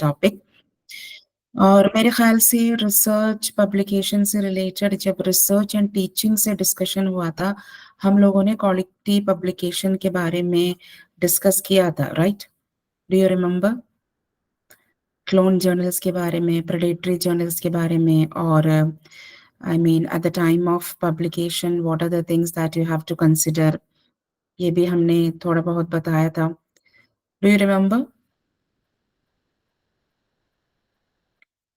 Topic. और मेरे ख्याल से रिसर्च पब्लिकेशन से रिलेटेड जब रिसर्च एंड टीचिंग से डिस्कशन हुआ था, हम लोगों ने क्वालिटी पब्लिकेशन के बारे में डिस्कस किया था, right? Do you remember? Clone journals के बारे में, प्रेडेटरी जर्नल्स के बारे में, और I mean at the time of publication what are the things that you have to consider, ये भी हमने थोड़ा बहुत बताया था। Do you remember?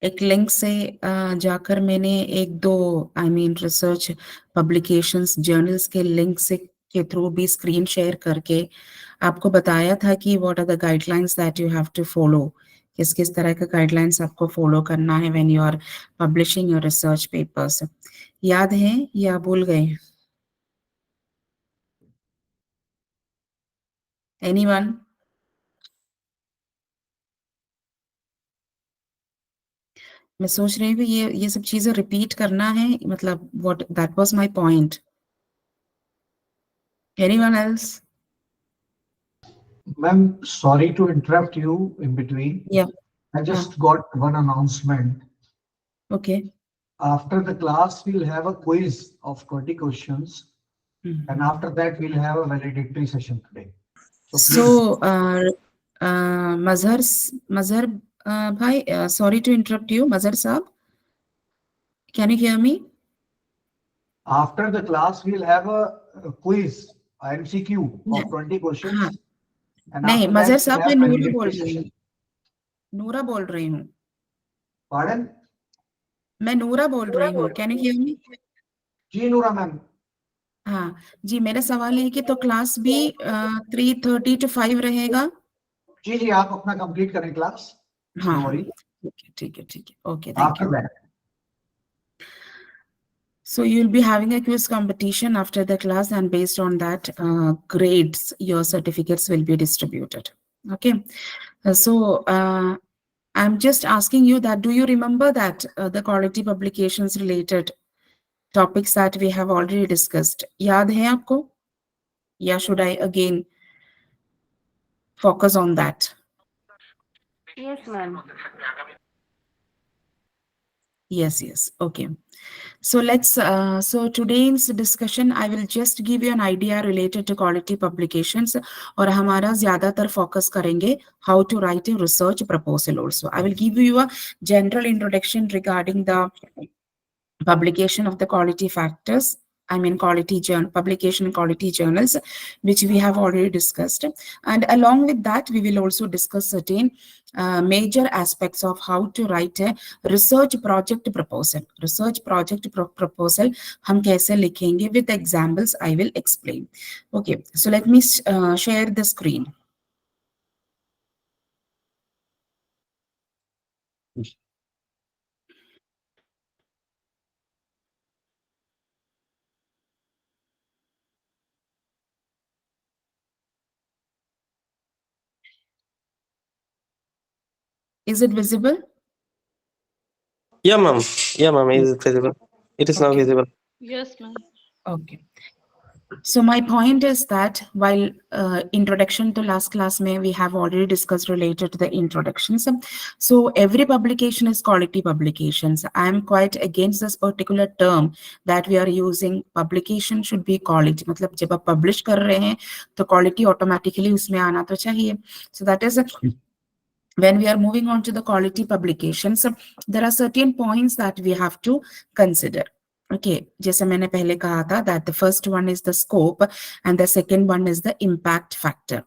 एक लिंक से जाकर मैंने एक दो I mean research publications journals के लिंक से के थ्रू भी स्क्रीन शेयर करके आपको बताया था कि what are the guidelines that you have to follow, किस किस तरह का गाइडलाइंस आपको फॉलो करना है when you are publishing your research papers. याद है या भूल गए? एनीवन? मैं सोच रही हूँ कि ये सब चीजें रिपीट करना है, मतलब what that was my point. Anyone else? Ma'am, sorry to interrupt you in between. या I just got one announcement. Okay. After the class, we'll have a quiz of 20 questions, and after that, we'll have a valedictory session today. So please. Mazhar bhai, sorry to interrupt you, Mazhar Saab. Can you hear me? After the class, we'll have a quiz, MCQ of 20 questions. हाँ, And नहीं after Mazhar that, साहब, we'll मैं have नूरा valedictory बोल रही हूँ। session. नूरा बोल रही हूँ। Pardon? मैं नूरा बोल रही हूँ। Can you hear me? जी नूरा मैम। हाँ जी, मेरा सवाल है कि तो क्लास भी 3:30 to 5 रहेगा? जी जी, आप अपना कंप्लीट करें क्लास। हाँ नो हाँ, वरी। ठीक है, okay, thank after you. That, So you'll be having a quiz competition after the class, and based on that grades, your certificates will be distributed. Okay. I'm just asking you that, do you remember that the quality publications related topics that we have already discussed? याद है आपको? Yeah, should I again focus on that? Yes, ma'am. Yes. Okay. So so today's discussion, I will just give you an idea related to quality publications, और हमारा ज़्यादातर focus करेंगे how to write a research proposal also. I will give you a general introduction regarding the publication of the quality factors, I mean publication quality journals, which we have already discussed. And along with that, we will also discuss certain major aspects of how to write a research project proposal. Research project proposal हम कैसे लिखेंगे, with examples I will explain. Okay, so let me share the screen. Is it visible? Yeah, ma'am. Is it visible? It is now Okay. visible. Yes, ma'am. Okay. So my point is that while introduction to last class we have already discussed related to the introductions. So every publication is quality publications. I am quite against this particular term that we are using. Publication should be quality. मतलब जब आप publish कर रहे हैं तो quality automatically उसमें आना तो चाहिए. So that is when we are moving on to the quality publications, there are certain points that we have to consider. Okay, जैसे मैंने पहले कहा था that the first one is the scope and the second one is the impact factor.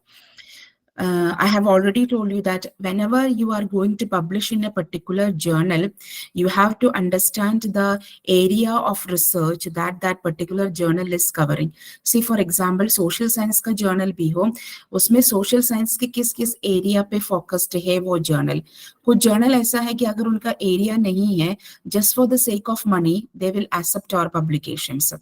I have already told you that whenever you are going to publish in a particular journal, you have to understand the area of research that that particular journal is covering. See, for example, social science का journal भी हो, उसमें social science के किस किस area पे focused है वो journal. कुछ journal ऐसा है कि अगर उनका area नहीं है, just for the sake of money, they will accept our publications.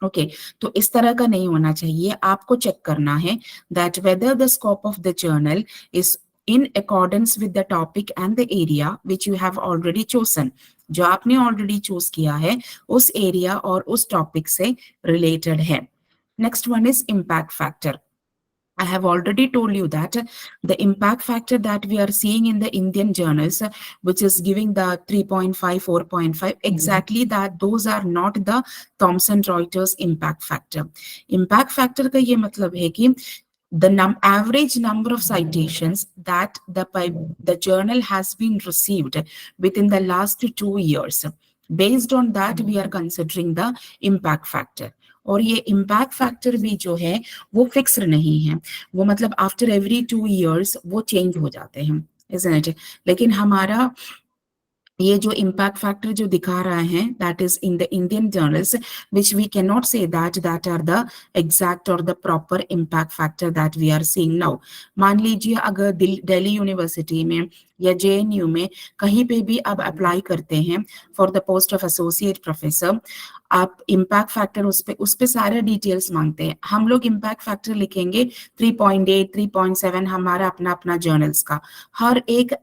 Okay तो इस तरह का नहीं होना चाहिए. आपको चेक करना है that whether the scope of the journal is in accordance with the topic and the area which you have already chosen. जो आपने already choose किया है उस area और उस topic से related है. Next one is impact factor. I have already told you that the impact factor that we are seeing in the Indian journals, which is giving the 3.5, 4.5, exactly that those are not the Thomson Reuters impact factor. Impact factor का ये मतलब है कि the average number of citations that the journal has been received within the last 2 years. Based on that, we are considering the impact factor. और ये impact factor भी जो है वो फिक्स नहीं है, वो मतलब आफ्टर एवरी 2 years वो चेंज हो जाते हैं, isn't it? लेकिन हमारा ये जो इम्पैक्ट फैक्टर जो दिखा रहा है, that is in the Indian journals, which we can not say that are the exact और the proper impact factor that we are seeing now. मान लीजिए अगर दिल्ली यूनिवर्सिटी में या JNU में कहीं पे भी आप अप्लाई करते हैं for the post of associate professor, आप इम्पैक्ट फैक्टर उस पे सारे डिटेल्स मांगते हैं. हम लोग इम्पैक्ट फैक्टर लिखेंगे 3.8, 3.7, हमारा अपना जर्नल्स का. हर एक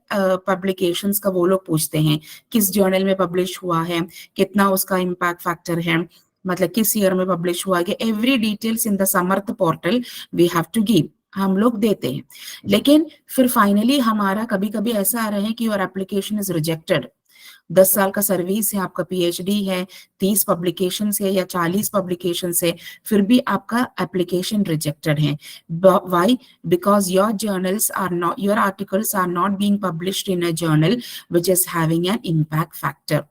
पब्लिकेशंस का वो लोग पूछते हैं किस जर्नल में पब्लिश हुआ है, कितना उसका इम्पैक्ट फैक्टर है, मतलब किस ईयर में पब्लिश हुआ है. Every details in the Samarth portal we have to give, हम लोग देते हैं. लेकिन फिर फाइनली हमारा कभी कभी ऐसा आ रहा है कि योर एप्लीकेशन इज रिजेक्टेड. 10 साल का सर्विस है, आपका PhD है, 30 पब्लिकेशन है या 40 पब्लिकेशन है, फिर भी आपका एप्लीकेशन रिजेक्टेड है. Why? Because your journals are not, your articles are not being published in a journal which is having an impact factor.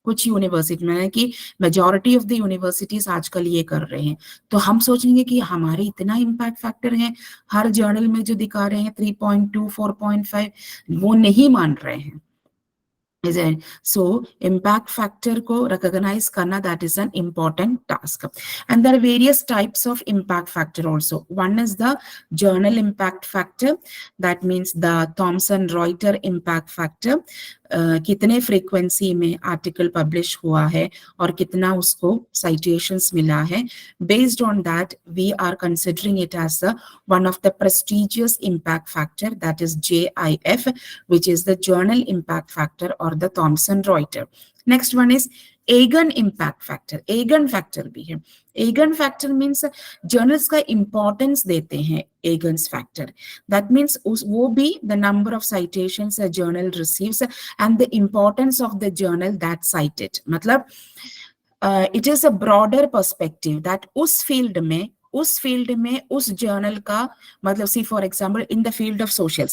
कुछ यूनिवर्सिटी में कि मेजॉरिटी ऑफ द यूनिवर्सिटीज आजकल ये कर रहे हैं. तो हम सोचेंगे कि हमारे इतना इम्पैक्ट फैक्टर है, हर जर्नल में जो दिखा रहे हैं 3.2, 4.5, वो नहीं मान रहे हैं. Is it? So impact factor को recognize करना, that is an important task. And there are various types of impact factor also. One is the journal impact factor, that means the Thomson Reuters impact factor. कितने frequency में article publish हुआ है और कितना उसको citations मिला है. Based on that we are considering it as one of the prestigious impact factor, that is JIF, which is the journal impact factor or the Thomson Reuters. Next one is Egan impact factor. Egan factor भी है. Egan factor means journals का importance देते हैं Egan's factor. That means वो भी the number of citations a journal receives and the importance of the journal that cited. मतलब it is a broader perspective that उस field में उस journal का मतलब, see for example in the field of social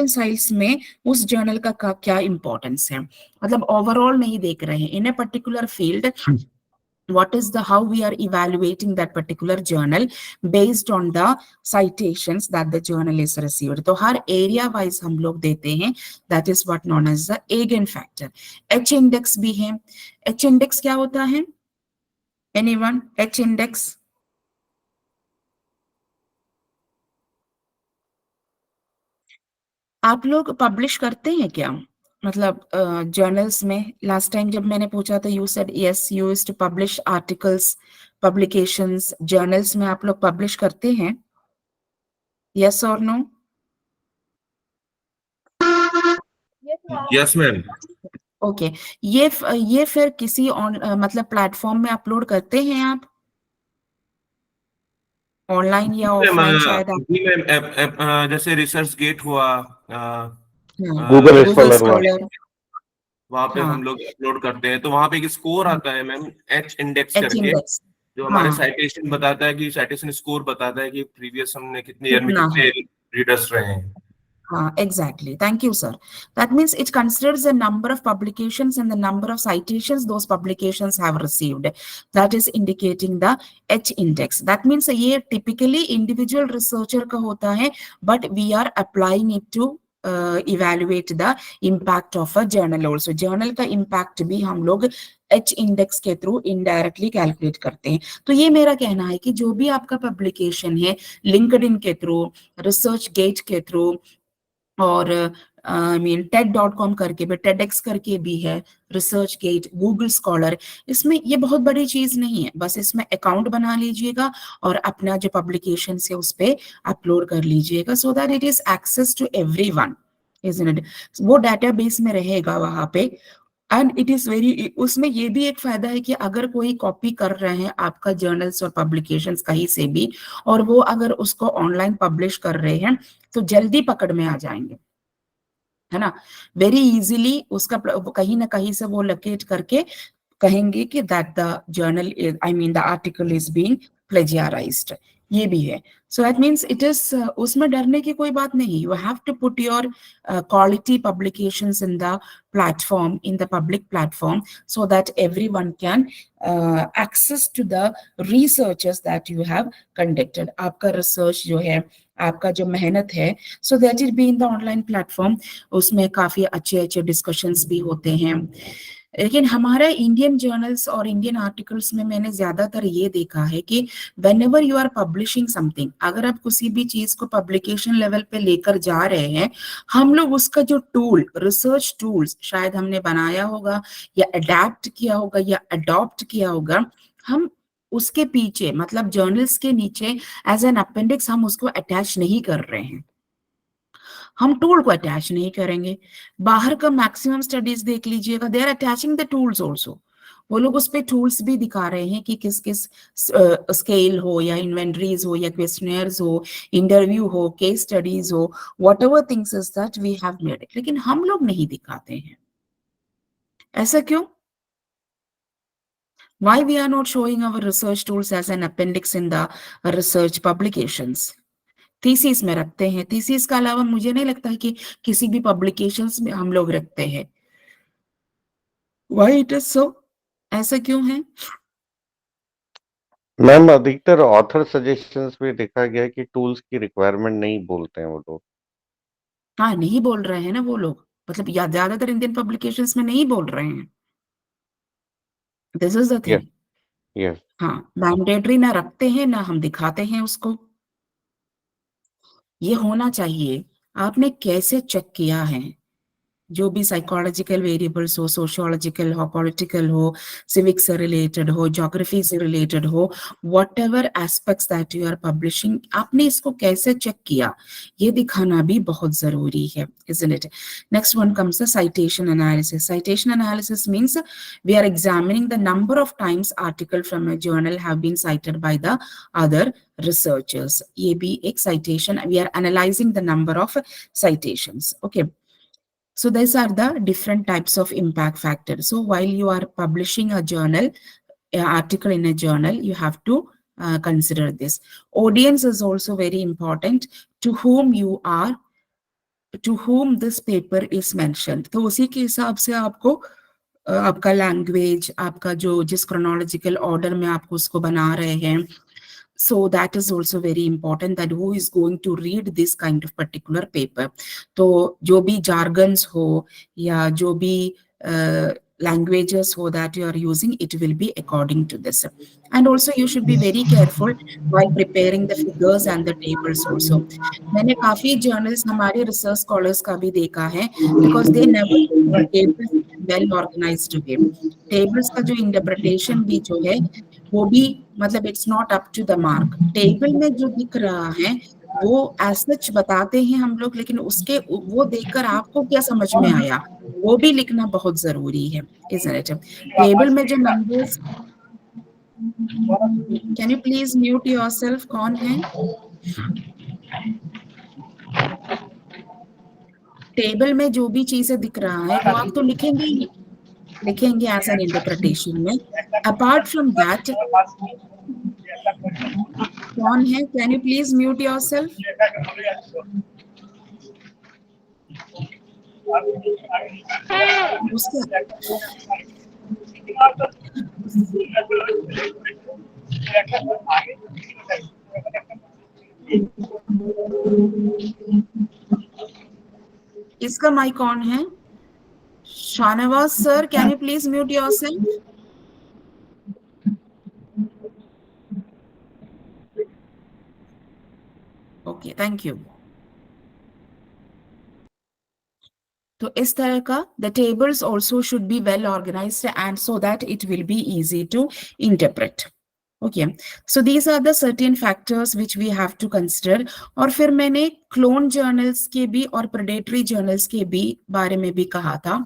science में उस journal का क्या इंपॉर्टेंस है, मतलब ओवरऑल नहीं देख रहे हैं. In a particular field what is how we are evaluating that particular journal based on the citations that the journal is received. तो हर area wise हम लोग देते हैं, that is what known as the Egan factor. H index भी है. H index क्या होता है? Anyone? H index? आप लोग पब्लिश करते हैं क्या, मतलब जर्नल्स में? लास्ट टाइम जब मैंने पूछा था you said yes you used to publish articles, publications, journals में आप लोग पब्लिश करते हैं, यस और नो? Yes ma'am. ओके. ये फिर किसी मतलब प्लेटफॉर्म में अपलोड करते हैं आप, ऑनलाइन या ऑफलाइन? शायद जी मैम, जैसे रिसर्च गेट हुआ, गूगल स्कॉलर वहाँ पे हम लोग अपलोड करते हैं. तो वहाँ पे एक स्कोर आता है मैम, H इंडेक्स करके, जो हमारे साइटेशन बताता है कि साइटेशन स्कोर बताता है कि प्रीवियस हमने कितने ईयर में कितने रीडर्स रहे हैं. Exactly. Thank you, sir. That means it considers the number of publications and the number of citations those publications have received. That is indicating the H index. That means ये typically individual researcher का होता है, but we are applying it to evaluate the impact of a journal also. Journal का impact भी हम लोग H index के through indirectly calculate करते हैं. तो ये मेरा कहना है कि जो भी आपका पब्लिकेशन है, लिंक्डइन के थ्रू, रिसर्च गेट के थ्रू, और TED.com करके भी, TEDx करके भी है, रिसर्च गेट, गूगल स्कॉलर, इसमें ये बहुत बड़ी चीज नहीं है. बस इसमें अकाउंट बना लीजिएगा और अपना जो पब्लिकेशन है उस पे अपलोड कर लीजिएगा, so that it is access to everyone, isn't it? वो डेटाबेस में रहेगा वहां पे, एंड इट इज वेरी, उसमें ये भी एक फायदा है कि अगर कोई कॉपी कर रहे हैं आपका जर्नल्स और पब्लिकेशंस कहीं से भी, और वो अगर उसको ऑनलाइन पब्लिश कर रहे हैं तो जल्दी पकड़ में आ जाएंगे, है ना, वेरी इजीली उसका कहीं ना कहीं से वो लोकेट करके कहेंगे कि that the journal is, I mean the article is being plagiarised, ये भी है। So that means it is, उसमें डरने की कोई बात नहीं, you have to put your quality publications in the platform, in the public platform, so that everyone can access to the researches that you have conducted. आपका research जो है, आपका जो मेहनत है, so that it be in the online platform, उसमें काफी अच्छे अच्छे discussions भी होते हैं। लेकिन हमारा इंडियन जर्नल्स और इंडियन आर्टिकल्स में मैंने ज्यादातर ये देखा है कि whenever you are publishing something, अगर आप किसी भी चीज को पब्लिकेशन लेवल पे लेकर जा रहे हैं, हम लोग उसका जो टूल, रिसर्च टूल्स शायद हमने बनाया होगा या अडेप्ट किया होगा या अडॉप्ट किया होगा, हम उसके पीछे मतलब जर्नल्स के नीचे एज एन अपेंडिक्स हम उसको अटैच नहीं कर रहे हैं, हम टूल को अटैच नहीं करेंगे। बाहर का मैक्सिमम स्टडीज देख लीजिएगा, they are attaching the tools also, वो लोग उस पे टूल्स भी दिखा रहे हैं कि किस किस स्केल हो या इन्वेंटरीज हो या क्वेश्चनर्स हो, इंटरव्यू हो, केस स्टडीज हो, whatever things is that we have made it, लेकिन हम लोग नहीं दिखाते हैं। ऐसा क्यों? Why we are not showing our research tools as an appendix in the research publications? Thesis में रखते हैं, थीसिस का अलावा मुझे नहीं लगता है कि किसी भी पब्लिकेशंस में हम लोग रखते हैं। Why it is so? ऐसा क्यों है? मैम अधिकतर ऑथर सजेशंस में देखा गया है कि टूल्स की रिक्वायरमेंट नहीं बोलते हैं वो लोग। हाँ, नहीं बोल रहे हैं ना वो लोग, मतलब या ज्यादातर इंडियन पब्लिकेशंस में नहीं बोल रहे हैं। This is the thing. Yes हाँ, मैंडेटरी ना रखते हैं ना हम दिखाते हैं उसको। ये होना चाहिए, आपने कैसे चेक किया है, जो भी साइकोलॉजिकल वेरिएबल्स हो, सोशियोलॉजिकल हो, पॉलिटिकल हो, सिविक्स से रिलेटेड हो, ज्योग्राफी से रिलेटेड हो, whatever aspects that you are publishing, आपने इसको कैसे चेक किया, ये दिखाना भी बहुत जरूरी है, isn't it? Next one comes the citation analysis. Citation analysis means we are examining the number of times article from a journal have been cited by the other researchers. ये भी एक citation, we are analyzing the number of citations. Okay. So these are the different types of impact factors. So while you are publishing a journal, an article in a journal, you have to consider this. Audience is also very important, to whom you are, to whom this paper is mentioned. तो उसी के हिसाब से आपको आपका language, आपका जो जिस chronological order में आपको उसको बना रहे हैं, so that is also very important, that who is going to read this kind of particular paper. तो जो भी jargons हो या जो भी languages हो that you are using, it will be according to this. And also you should be very careful while preparing the figures and the tables also. मैंने काफी journals हमारे research scholars का भी देखा है, because they never tables well organized way. Tables का जो interpretation भी जो है वो भी मतलब it's not up to the mark. Table में जो दिख रहा है वो एज सच बताते हैं हम लोग, लेकिन उसके वो देखकर आपको क्या समझ में आया वो भी लिखना बहुत जरूरी है, isn't it? टेबल में जो numbers, can you please mute yourself, कौन है? टेबल में जो भी चीजें दिख रहा है वो आप तो लिखेंगे ही, लिखेंगे एज एन इंटरप्रिटेशन में। अपार्ट फ्रॉम दैट कौन है? Can you please mute yourself? इसका माइक कौन है? Shahnawaz sir, can you please mute yourself? Okay, thank you. तो इस तरह का the tables also should be well organized and so that it will be easy to interpret. Okay, so these are the certain factors which we have to consider. और फिर मैंने clone journals के भी और predatory journals के भी बारे में भी कहा था।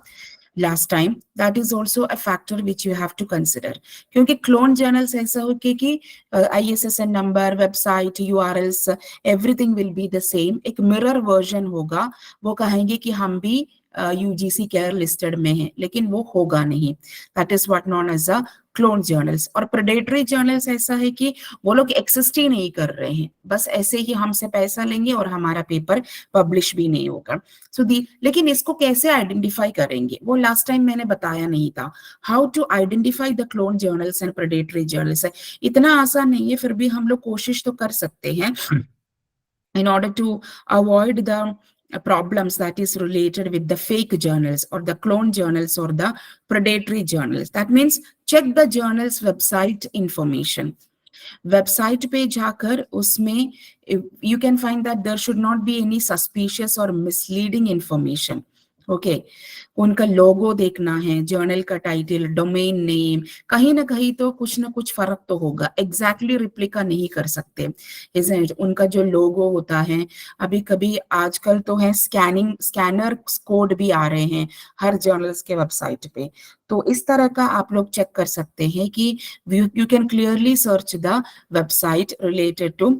last time, that is also a factor which you have to consider. क्योंकि clone journals ऐसा हो कि ISSN number, website, URLs, everything will be the same. एक mirror version होगा, वो कहेंगे कि हम भी UGC केयर लिस्टेड में है, लेकिन वो होगा नहीं. That is what known as a clone journals. और प्रेडेटरी जर्नल्स ऐसा है कि वो लोग एक्सिस्ट ही नहीं कर रहे हैं, बस ऐसे ही हमसे पैसा लेंगे और हमारा पेपर पब्लिश भी नहीं होगा. लेकिन इसको कैसे आइडेंटिफाई करेंगे वो लास्ट टाइम मैंने बताया नहीं था. How to identify the clone journals and predatory journals. इतना आसान नहीं है, फिर भी हम लोग कोशिश तो कर सकते हैं in order to avoid the problems that is related with the fake journals or the clone journals or the predatory journals. That means check the journal's website information. Website पे जाकर उसमें you can find that there should not be any suspicious or misleading information. Okay, उनका लोगो देखना है, journal का title, domain name, कहीं ना कहीं तो कुछ ना कुछ फर्क तो होगा. एग्जैक्टली रिप्लिका नहीं कर सकते. उनका जो लोगो होता है, अभी कभी आजकल तो है स्कैनर कोड भी आ रहे हैं हर जर्नल्स के वेबसाइट पे. तो इस तरह का आप लोग चेक कर सकते हैं कि you can clearly search the website related to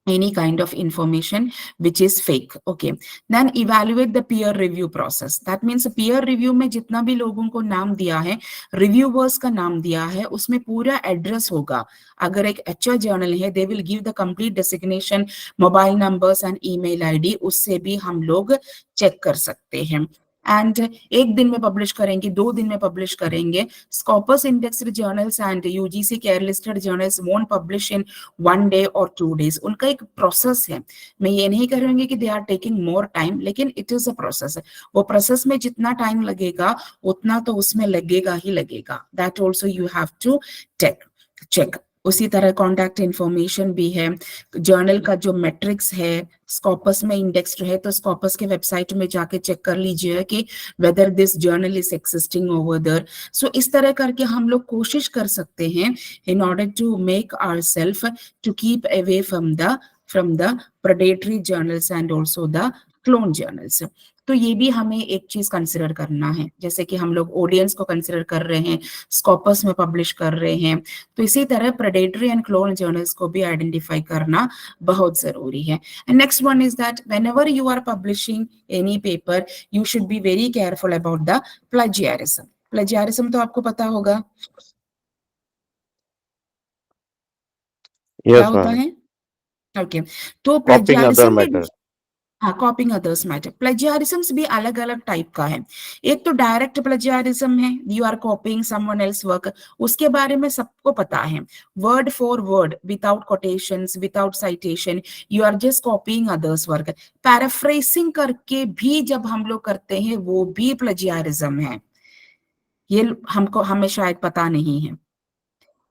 any kind of information which is fake. Okay, then evaluate the peer review process. That means peer review में जितना भी लोगों को नाम दिया है, reviewers का नाम दिया है, उसमें पूरा एड्रेस होगा. अगर एक अच्छा जर्नल है, they will give the complete designation, mobile numbers and email ID. उससे भी हम लोग चेक कर सकते हैं. एंड एक दिन में पब्लिश करेंगे, 2 दिन में पब्लिश करेंगे. Scopus indexed journals and UGC care listed journals won't publish in 1 day or 2 days. उनका एक प्रोसेस है. मैं ये नहीं कह रही हूँ कि they are taking more time, लेकिन इट इज अ प्रोसेस. वो प्रोसेस में जितना टाइम लगेगा उतना तो उसमें लगेगा ही लगेगा. That also you have to check. उसी तरह कॉन्टैक्ट इंफॉर्मेशन भी है. जर्नल का जो मैट्रिक्स है स्कॉपस में इंडेक्स्ड है, तो स्कॉपस के वेबसाइट में जाके चेक कर लीजिए कि whether this journal is existing over there. So इस तरह करके हम लोग कोशिश कर सकते हैं in order to make ourself to keep away from the predatory journals and also the clone journals. तो ये भी हमें एक चीज कंसिडर करना है. जैसे कि हम लोग ऑडियंस को कंसिडर कर रहे हैं, स्कॉपस में पब्लिश कर रहे हैं, तो इसी तरह प्रेडेटरी एंड क्लोन जर्नल्स को भी आइडेंटिफाई करना बहुत जरूरी है. And next one is that whenever you are publishing any paper, you should be very careful about the plagiarism. Plagiarism तो आपको पता होगा क्या होता है. ओके, तो प्लेजियरिज्म में हाँ, कॉपिंग अदर्स मैटर. प्लेजियरिज्म्स भी अलग अलग टाइप का है. एक तो डायरेक्ट प्लेजियरिज्म है, you are copying someone else work. उसके बारे में सबको पता है, word for word, without quotations, without citation, you are just copying others work. Paraphrasing करके भी जब हम लोग करते हैं वो भी प्लेजियरिज्म है. ये हमें शायद पता नहीं है.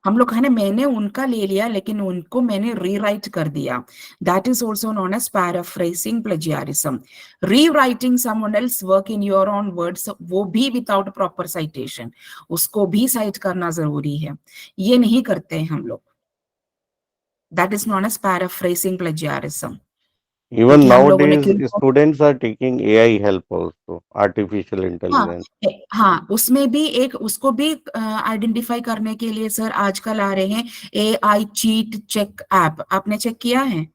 हम लोग है ना, मैंने उनका ले लिया लेकिन उनको मैंने रीराइट कर दिया. That is also known as paraphrasing plagiarism. Rewriting someone else work in your own words, वो भी विदाउट प्रॉपर साइटेशन, उसको भी साइट करना जरूरी है. ये नहीं करते हैं हम लोग. That is known as paraphrasing plagiarism. Even nowadays, students are taking AI help also, artificial intelligence. हाँ, उसमें भी एक उसको भी आइडेंटिफाई करने के लिए सर आजकल आ रहे हैं AI चीट चेक ऐप. आपने चेक किया है?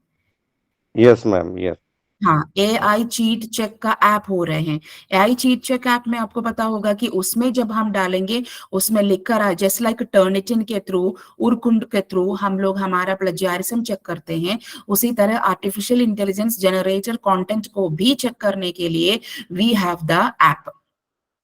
Yes, ma'am. Yes. हाँ, AI चीट चेक का ऐप हो रहे हैं. AI चीट चेक ऐप में आपको पता होगा कि उसमें जब हम डालेंगे उसमें लिखकर आ, जस्ट लाइक टर्निटिन के थ्रू, उरकुंड के थ्रू हम लोग हमारा प्लेजियरिज्म चेक करते हैं, उसी तरह आर्टिफिशियल इंटेलिजेंस जनरेटर कंटेंट को भी चेक करने के लिए वी हैव द ऐप.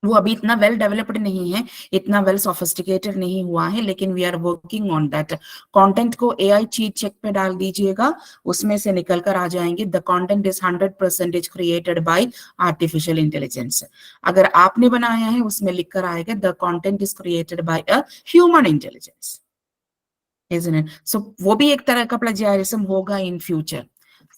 वो अभी इतना वेल डेवलप्ड नहीं है, इतना वेल सोफिस्टिकेटेड नहीं हुआ है, लेकिन we are working on that. Content को AI चीट चेक पे डाल दीजिएगा, उसमें से निकल कर आ जाएंगे the content is 100% created by artificial intelligence. अगर आपने बनाया है उसमें लिखकर आएगा the content is created by a human intelligence, isn't it? So वो भी एक तरह का प्लेजियरिज्म होगा in future.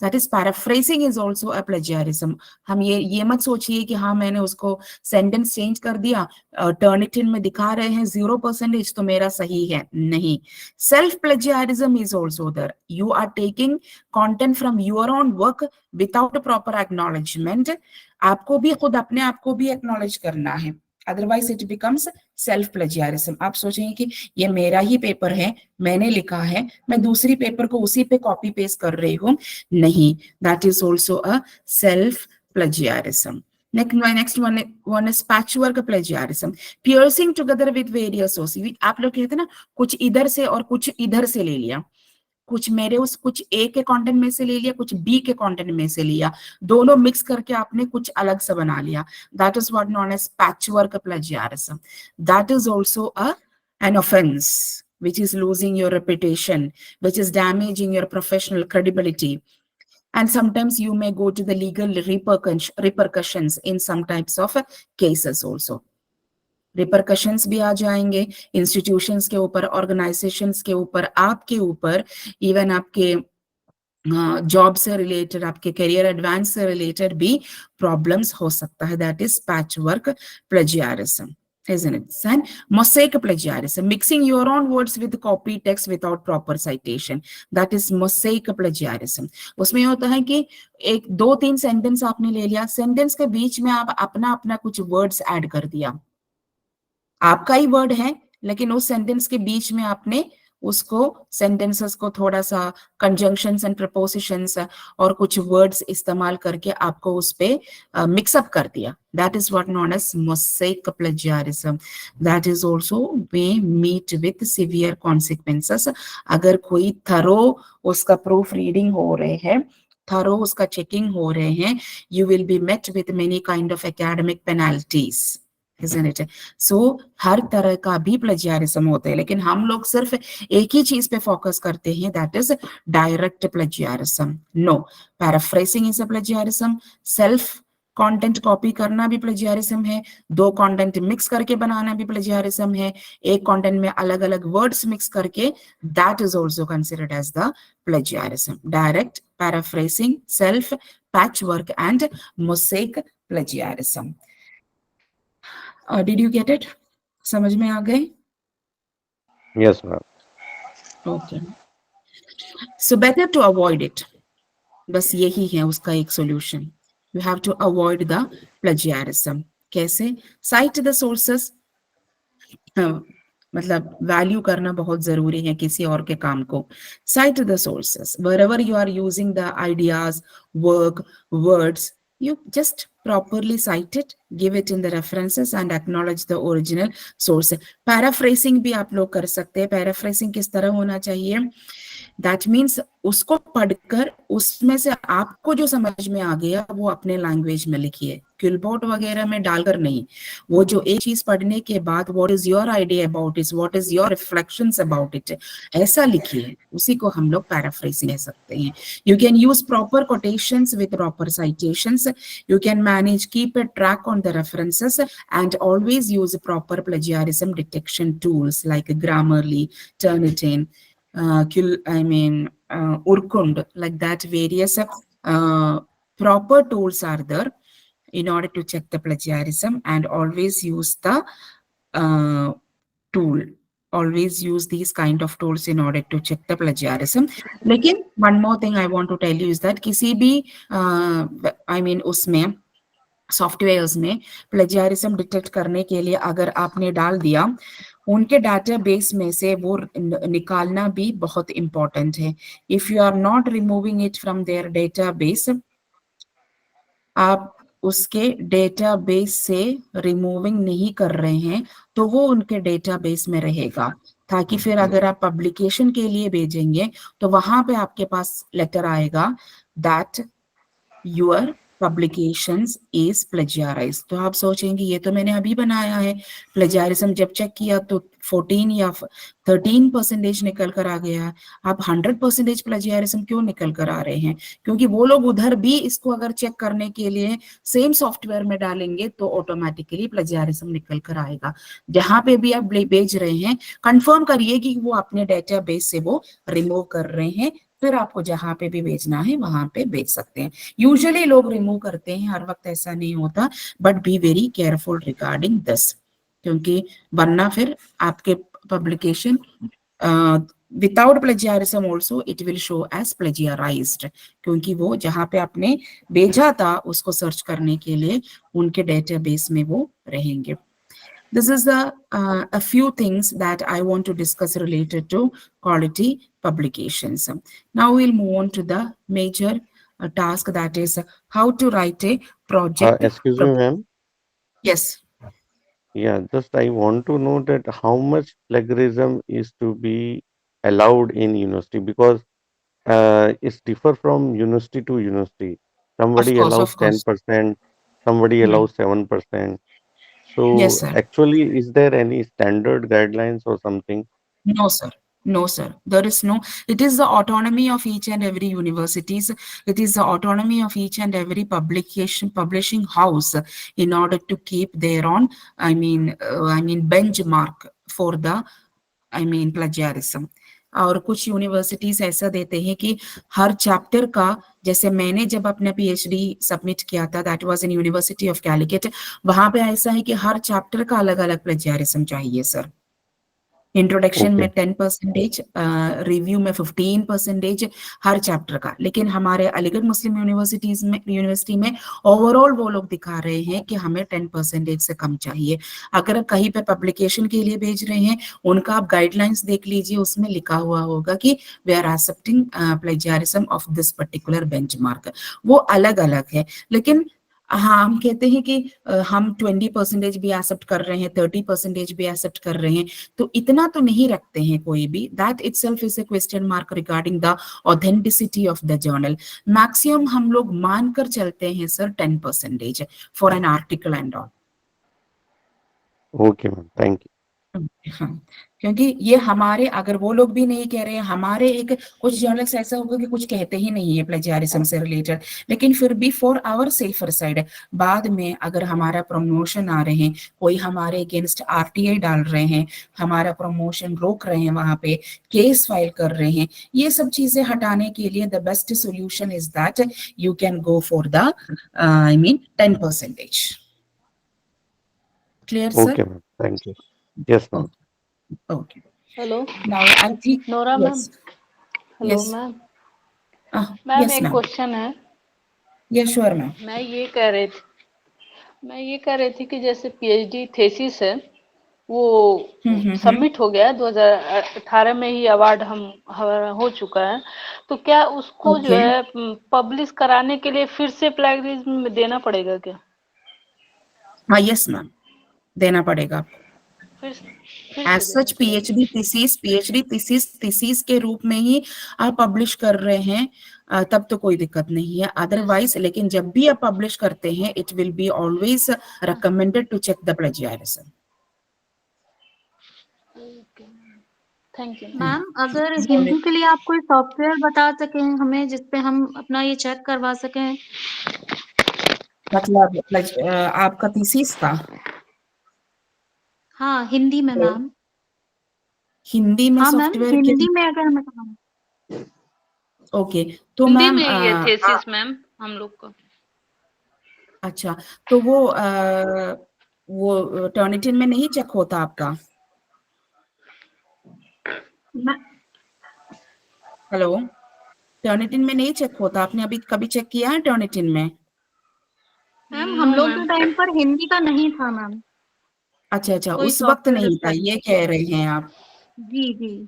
That is paraphrasing is also a plagiarism. हम ये मत सोचिए कि हाँ मैंने उसको सेंटेंस चेंज कर दिया, टर्निटिन में दिखा रहे हैं 0% तो मेरा सही है. नहीं, self plagiarism is also there. You are taking content from your own work without proper acknowledgement. आपको भी खुद अपने आप को भी एक्नॉलेज करना है. Otherwise it becomes self plagiarism. आप सोचेंगे कि ये मेरा ही पेपर है, मैंने लिखा है, मैं दूसरी पेपर को उसी पे कॉपी पेस्ट कर रही हूँ, नहीं, that is also a self plagiarism. Next one is patchwork plagiarism, piercing together with various sources। आप लोग कहते हैं ना, कुछ इधर से और कुछ इधर से ले लिया, कुछ कुछ ए के कंटेंट में से ले लिया, कुछ बी के कंटेंट में से लिया, दोनों मिक्स करके आपने कुछ अलग से बना लिया। That is what known as patchwork plagiarism. That is also an offense which is losing your reputation, which is damaging your professional credibility, and sometimes you may go to the legal repercussions in some types of cases also। Repercussions भी आ जाएंगे institutions के ऊपर, organisations के ऊपर, आपके ऊपर, even आपके job से रिलेटेड, आपके करियर एडवांस से रिलेटेड भी प्रॉब्लम्स हो सकता है। That is patchwork plagiarism, isn't it? And mosaic plagiarism, mixing your own words with copy text without proper citation, that is mosaic plagiarism। उसमें होता है कि एक 2-3 सेंटेंस आपने ले लिया, सेंटेंस के बीच में आप अपना अपना कुछ वर्ड्स ऐड कर दिया, आपका ही वर्ड है, लेकिन उस सेंटेंस के बीच में आपने उसको सेंटेंसेस को थोड़ा सा कंजंक्शंस एंड प्रपोजिशंस और कुछ वर्ड्स इस्तेमाल करके आपको उस पे मिक्सअप कर दिया। That is what known as mosaic plagiarism. That is also we meet with severe consequences. अगर कोई थरो उसका प्रूफ रीडिंग हो रहे हैं, थरो उसका चेकिंग हो रहे हैं, you will be met with many kind of academic penalties, isn't it? So हर तरह का भी प्लेजियरिज्म होता है, लेकिन हम लोग सिर्फ एक ही चीज पे फोकस करते हैं, that is direct plagiarism. No, paraphrasing is a plagiarism, self content copy करना भी प्लेजियरिज्म है, 2 कंटेंट मिक्स करके बनाना भी प्लेजियरिज्म है, एक कंटेंट में अलग अलग वर्ड्स मिक्स करके, that is also considered as the plagiarism. Direct, paraphrasing, self, patchwork and mosaic plagiarism. Did you get it? समझ में आ गए? Yes, ma'am. Okay. So better to avoid it. बस यही है उसका एक solution. You have to avoid the plagiarism. कैसे? Cite the sources. मतलब वैल्यू करना बहुत जरूरी है किसी और के काम को। Cite the sources. Wherever you are using the ideas, work, words, you just properly cite it, give it in the references and acknowledge the original source। Paraphrasing भी आप लोग कर सकते हैं। Paraphrasing किस तरह होना चाहिए? That means उसको पढ़कर उसमें से आपको जो समझ में आ गया वो अपने लैंग्वेज में लिखिए, क्विलबोर्ड वगैरह में डालकर नहीं। वो जो एक चीज पढ़ने के बाद what is your idea about it, what is your reflections about it, ऐसा लिखिए, उसी को हम लोग पैराफ्रेजिंग कह सकते हैं। You can use proper quotations with proper citations, you can manage, keep a track on the references and always use proper plagiarism detection tools like Grammarly, Turnitin, Urkund, like that. Various proper tools are there in order to check the plagiarism, and always use the tool. Always use these kind of tools in order to check the plagiarism. लेकिन one more thing I want to tell you is that किसी भी उसमें softwares में plagiarism detect करने के लिए अगर आपने डाल दिया, उनके डाटाबेस में से वो निकालना भी बहुत इंपॉर्टेंट है। If you are not removing it from there database, आप उसके डेटाबेस से रिमूविंग नहीं कर रहे हैं तो वो उनके डेटाबेस में रहेगा, ताकि फिर अगर आप पब्लिकेशन के लिए भेजेंगे तो वहां पे आपके पास लेटर आएगा that your publications is plagiarized। तो आप सोचेंगे ये तो मैंने अभी बनाया है, प्लेजियरिज्म जब चेक किया तो 14 या 13% निकल कर आ गया, आप 100% प्लेजियरिज्म क्यों निकल कर आ रहे हैं? क्योंकि वो लोग उधर भी इसको अगर चेक करने के लिए सेम सॉफ्टवेयर में डालेंगे तो ऑटोमेटिकली प्लेजियरिज्म निकल कर आएगा। जहां पे भी आप भेज रहे हैं, कंफर्म करिए कि वो अपने डेटाबेस से वो रिमूव कर रहे हैं, फिर आपको जहां पे भी भेजना है वहां पे भेज सकते हैं। यूजुअली लोग रिमूव करते हैं, हर वक्त ऐसा नहीं होता, but be very careful regarding this, क्योंकि वरना फिर आपके publication without plagiarism also it will show as plagiarized, क्योंकि वो जहां पे आपने भेजा था उसको सर्च करने के लिए उनके डेटाबेस में वो रहेंगे। This is a few things that I want to discuss related to quality publications. Now we'll move on to the major task, that is how to write a project. Excuse me, ma'am. Yes. Yeah, just I want to know that how much plagiarism is to be allowed in university, because it's differ from university to university. Of Somebody course, allows of course. 10%, somebody Hmm. allows 7%. Yes, So sir. actually, is there any standard guidelines or something? No, sir. No, sir. There is no. It is the autonomy of each and every universities. It is the autonomy of each and every publishing house in order to keep their own, benchmark for the, plagiarism. और कुछ universities ऐसा देते हैं कि हर chapter का, जैसे मैंने जब अपना पीएचडी सबमिट किया था, that was in university of Calicut, वहां पे ऐसा है कि हर चैप्टर का अलग अलग प्लेजियारिज्म चाहिए सर। इंट्रोडक्शन में Okay. 10%, रिव्यू में 15% हर चैप्टर का। लेकिन हमारे अलीगढ़ मुस्लिम यूनिवर्सिटी में ओवरऑल वो लोग दिखा रहे हैं कि हमें 10% से कम चाहिए। अगर आप कहीं पे पब्लिकेशन के लिए भेज रहे हैं, उनका आप गाइडलाइंस देख लीजिए, उसमें लिखा हुआ होगा कि we are accepting plagiarism of this particular benchmark. वो अलग अलग है। लेकिन हाँ, हम कहते हैं कि हम 20% भी एक्सेप्ट कर रहे हैं, 30% भी एक्सेप्ट कर रहे हैं, तो इतना तो नहीं रखते हैं कोई भी। That itself is a question mark regarding the authenticity of the journal. Maximum हम लोग मानकर चलते हैं sir 10% for an article and all. Okay, ma'am. Thank you. हाँ, क्योंकि ये हमारे, अगर वो लोग भी नहीं कह रहे हैं, हमारे एक कुछ जर्नल्स ऐसा होगा कि कुछ कहते ही नहीं है प्लेजियारिज्म से रिलेटेड, लेकिन फिर भी फॉर आवर सेफर साइड, बाद में अगर हमारा प्रमोशन आ रहे हैं, कोई हमारे अगेंस्ट आरटीआई डाल रहे हैं, हमारा प्रमोशन रोक रहे हैं, वहां पे केस फाइल कर रहे हैं, ये सब चीजें हटाने के लिए the best solution is that you can go for the 10%। Clear sir? Okay, ma'am. Thank you. Yes, ma'am. Okay. Hello Now I think Nora ma'am. yes. Hello Yes. Ma'am. Ah, ma'am yes, एक ma'am. Question है। Yes, sure, ma'am. मैं ये कह रही थी कि जैसे PhD thesis है वो सबमिट हो गया 2018 में ही, अवार्ड हो चुका है, तो क्या उसको जो Okay. है पब्लिश कराने के लिए फिर से प्लेगरिज्म देना पड़ेगा क्या? हाँ, yes, ma'am. देना पड़ेगा आपको। फिर से As such, PhD thesis के रूप में ही आप पब्लिश कर रहे हैं, तब तो कोई दिक्कत नहीं है। अदरवाइज, लेकिन जब भी आप पब्लिश करते हैं, it will be always recommended to check the plagiarism. Thank you ma'am, अगर हिंदी के लिए आप कोई सॉफ्टवेयर बता सकें हमें जिसपे हम अपना ये चेक करवा सकें? मतलब आपका thesis का हाँ, हिंदी में मैम। हिंदी में हाँ मैम, सॉफ्टवेयर हिंदी के, में अगर हमें करवाना। ओके, तो हिंदी मैम में ये थेसिस मैम हम लोग का। अच्छा, तो वो टर्निटिन में नहीं चेक होता आपका? हेलो, टर्निटिन में नहीं चेक होता? आपने अभी कभी चेक किया है टर्निटिन में? मैम, हम लोग के टाइम पर हिंदी का नहीं था मैम। अच्छा अच्छा, कोई उस वक्त सॉफ्टवेयर नहीं था, ये कह रहे हैं आप? जी जी।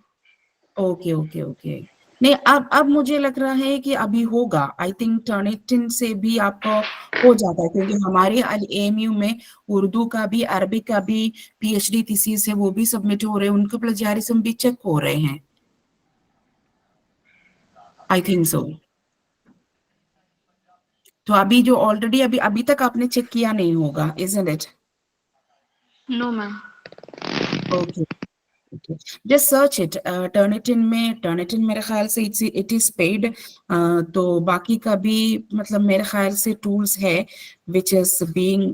Okay okay okay. नहीं, अब मुझे लग रहा है कि अभी होगा। आई थिंक टर्निटिन से भी आपको हो जाता है, क्योंकि हमारे एएमयू में उर्दू का भी, अरबिक का भी पीएचडी थीसिस है, वो भी सबमिट हो रहे हैं, उनके प्लेजियारिज्म भी चेक हो रहे हैं। I think so. तो अभी जो ऑलरेडी अभी तक आपने चेक किया नहीं होगा, isn't it? No ma'am. Okay, just search it. Turnitin मेरे ख्याल से इट इज पेड। तो बाकी का भी मतलब मेरे ख्याल से टूल्स है which is being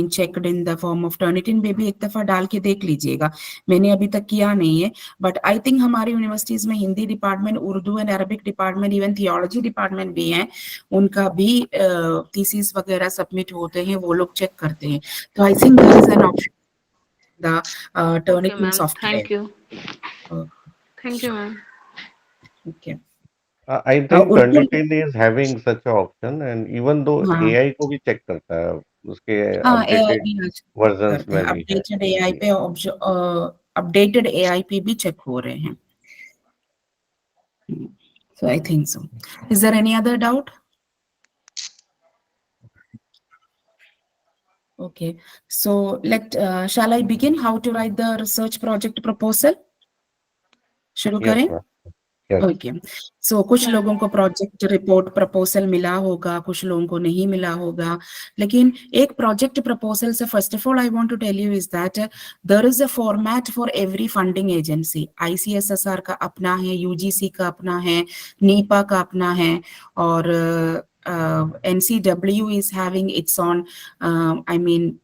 checked in the form of Turnitin में भी। एक दफा डाल के देख लीजिएगा, मैंने अभी तक किया नहीं है, बट आई थिंक हमारी यूनिवर्सिटीज में Hindi department, Urdu and Arabic department, even theology department भी है, उनका भी थीसिस वगैरह सबमिट होते हैं, वो लोग चेक करते हैं। तो I think there is an option, the Turnitin software. Thank you ma'am. Okay. I think Urdu, Turnitin is having such an option, and even though हाँ, AI को भी चेक करता है। उसके हाँ, एआई अपडेटेड भी आज वर्जन्स करते हैं, में भी है। अपडेटेड एआई जी। पे अपडेटेड एआई पे भी चेक हो रहे हैं। So I think so. Is there any other doubt? Okay, so shall I begin how to write the research project proposal? शुरू यस करें? Ma'am, yes. ओके, सो कुछ लोगों को प्रोजेक्ट रिपोर्ट प्रपोजल मिला होगा, कुछ लोगों को नहीं मिला होगा, लेकिन एक प्रोजेक्ट प्रपोजल से first of all I want to tell you is that there is a format for every funding agency. ICSSR का अपना है, यूजीसी का अपना है, नीपा का अपना है, और NCW is having its on I mean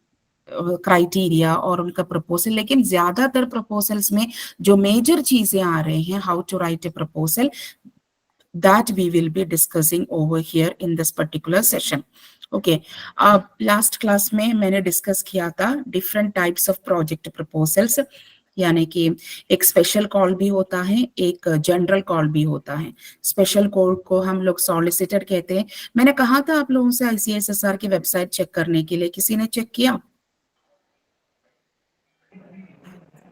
criteria और उनका प्रपोजल। लेकिन ज्यादातर प्रपोजल्स में जो मेजर चीजें आ रहे हैं, how to write a proposal, that we will be discussing over here in this particular session. Okay, last class में मैंने डिस्कस किया था different types of project proposals, यानी कि एक स्पेशल कॉल भी होता है, एक जनरल कॉल भी होता है। स्पेशल कॉल को हम लोग सॉलिसिटर कहते हैं। मैंने कहा था आप लोगों से आईसीएसएसआर की वेबसाइट चेक करने के लिए, किसी ने चेक किया?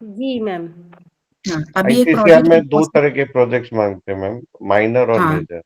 जी मैम। हाँ, अभी एक आईसीसीआर प्रोजेक्ट में 2 तरह के प्रोजेक्ट्स मांगते हैं मैम, माइनर और हाँ मेजर।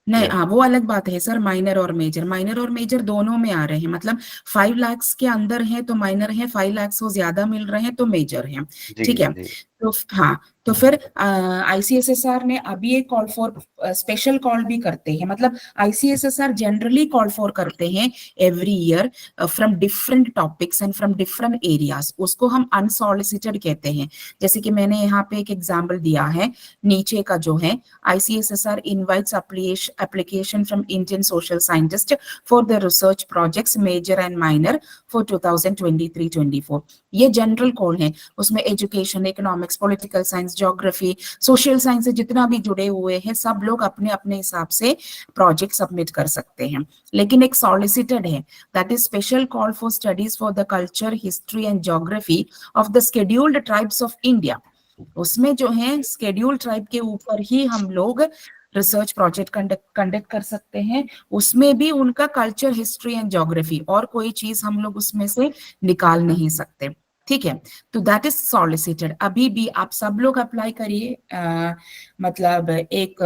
नहीं, यस। हाँ वो अलग बात है सर, माइनर और मेजर, माइनर और मेजर दोनों में आ रहे हैं। मतलब 5 लाख के अंदर है तो माइनर है, 5 लाख से ज्यादा मिल रहे हैं तो मेजर है। जी ठीक है, जी। तो हाँ, तो फिर आईसीएसएसआर ने अभी एक कॉल फॉर स्पेशल कॉल भी करते हैं। मतलब आईसीएसएसआर जनरली कॉल फॉर करते हैं every year from different topics and from different areas, उसको हम अनसॉलिसिटेड कहते हैं। जैसे कि मैंने यहाँ पे एक एग्जाम्पल दिया है, नीचे का जो है, ICSSR invites application from Indian social scientists for their research projects major and minor for 2023-24। ये जनरल कॉल है, उसमें education, economics, political science, geography, social science से जितना भी जुड़े हुए हैं सब लोग अपने अपने हिसाब से प्रोजेक्ट सबमिट कर सकते हैं। लेकिन एक सॉलिसिटेड है, that is special call for studies for the culture, history and geography of the scheduled tribes of India. उसमें जो है स्केड्यूल ट्राइब के ऊपर ही हम लोग रिसर्च प्रोजेक्ट कंडक्ट कर सकते हैं। उसमें भी उनका कल्चर, हिस्ट्री एंड ज्योग्राफी, और कोई चीज हम लोग उसमें से निकाल नहीं सकते। ठीक है, तो दैट इज सॉलिसिटेड। अभी भी आप सब लोग अप्लाई करिए, मतलब एक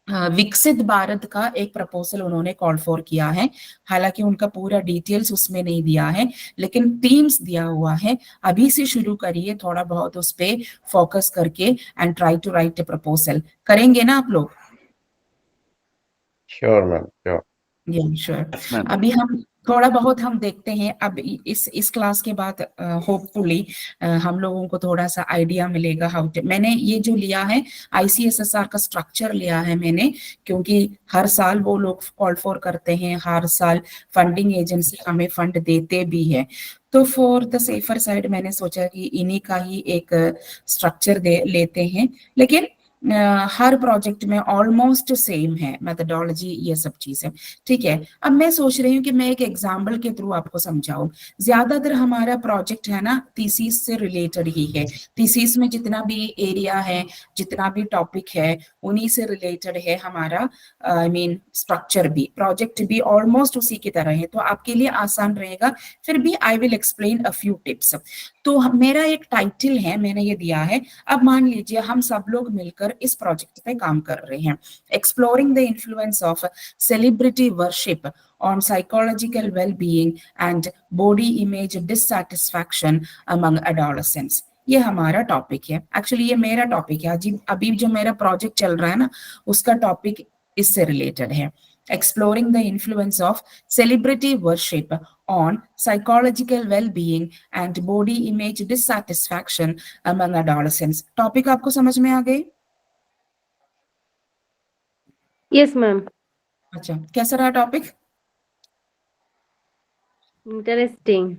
विकसित भारत का एक प्रपोजल उन्होंने कॉल फॉर किया है। हालांकि उनका पूरा डिटेल्स उसमें नहीं दिया है, लेकिन थीम्स दिया हुआ है। अभी से शुरू करिए थोड़ा बहुत उस पे फोकस करके and try to write a proposal. करेंगे ना आप लोग? Sure ma'am, sure. श्योर। अभी हम थोड़ा बहुत हम देखते हैं, अब इस क्लास के बाद होपफुली हम लोगों को थोड़ा सा आइडिया मिलेगा हाउ टू। मैंने ये जो लिया है आईसीएसएसआर का स्ट्रक्चर लिया है मैंने, क्योंकि हर साल वो लोग कॉल फॉर करते हैं, हर साल फंडिंग एजेंसी हमें फंड देते भी है। तो फॉर द सेफर साइड मैंने सोचा कि इन्हीं का ही एक स्ट्रक्चर दे लेते हैं। लेकिन हर प्रोजेक्ट में ऑलमोस्ट सेम है मेथडोलॉजी, ये सब चीजें। ठीक है, अब मैं सोच रही हूँ कि मैं एक एग्जाम्पल के थ्रू आपको समझाऊं। ज्यादातर हमारा प्रोजेक्ट है ना थीसिस से रिलेटेड ही है। थीसिस में जितना भी एरिया है, जितना भी टॉपिक है, उन्हीं से रिलेटेड है हमारा आई मीन स्ट्रक्चर भी, प्रोजेक्ट भी ऑलमोस्ट उसी की तरह है, तो आपके लिए आसान रहेगा। फिर भी I will explain a few tips. तो मेरा एक टाइटल है, मैंने ये दिया है। अब मान लीजिए हम सब लोग मिलकर इस प्रोजेक्ट पे काम कर रहे हैं, exploring the influence of celebrity worship on psychological well-being and body image dissatisfaction among adolescents। ये हमारा टॉपिक है। एक्चुअली ये मेरा टॉपिक है, अभी जो मेरा प्रोजेक्ट चल रहा है ना, उसका टॉपिक इससे रिलेटेड है। Exploring the influence of celebrity worship on psychological well-being and body image dissatisfaction among adolescents। Topic आपको समझ में आ गई? Yes ma'am. अच्छा, कैसा रहा टॉपिक? इंटरेस्टिंग।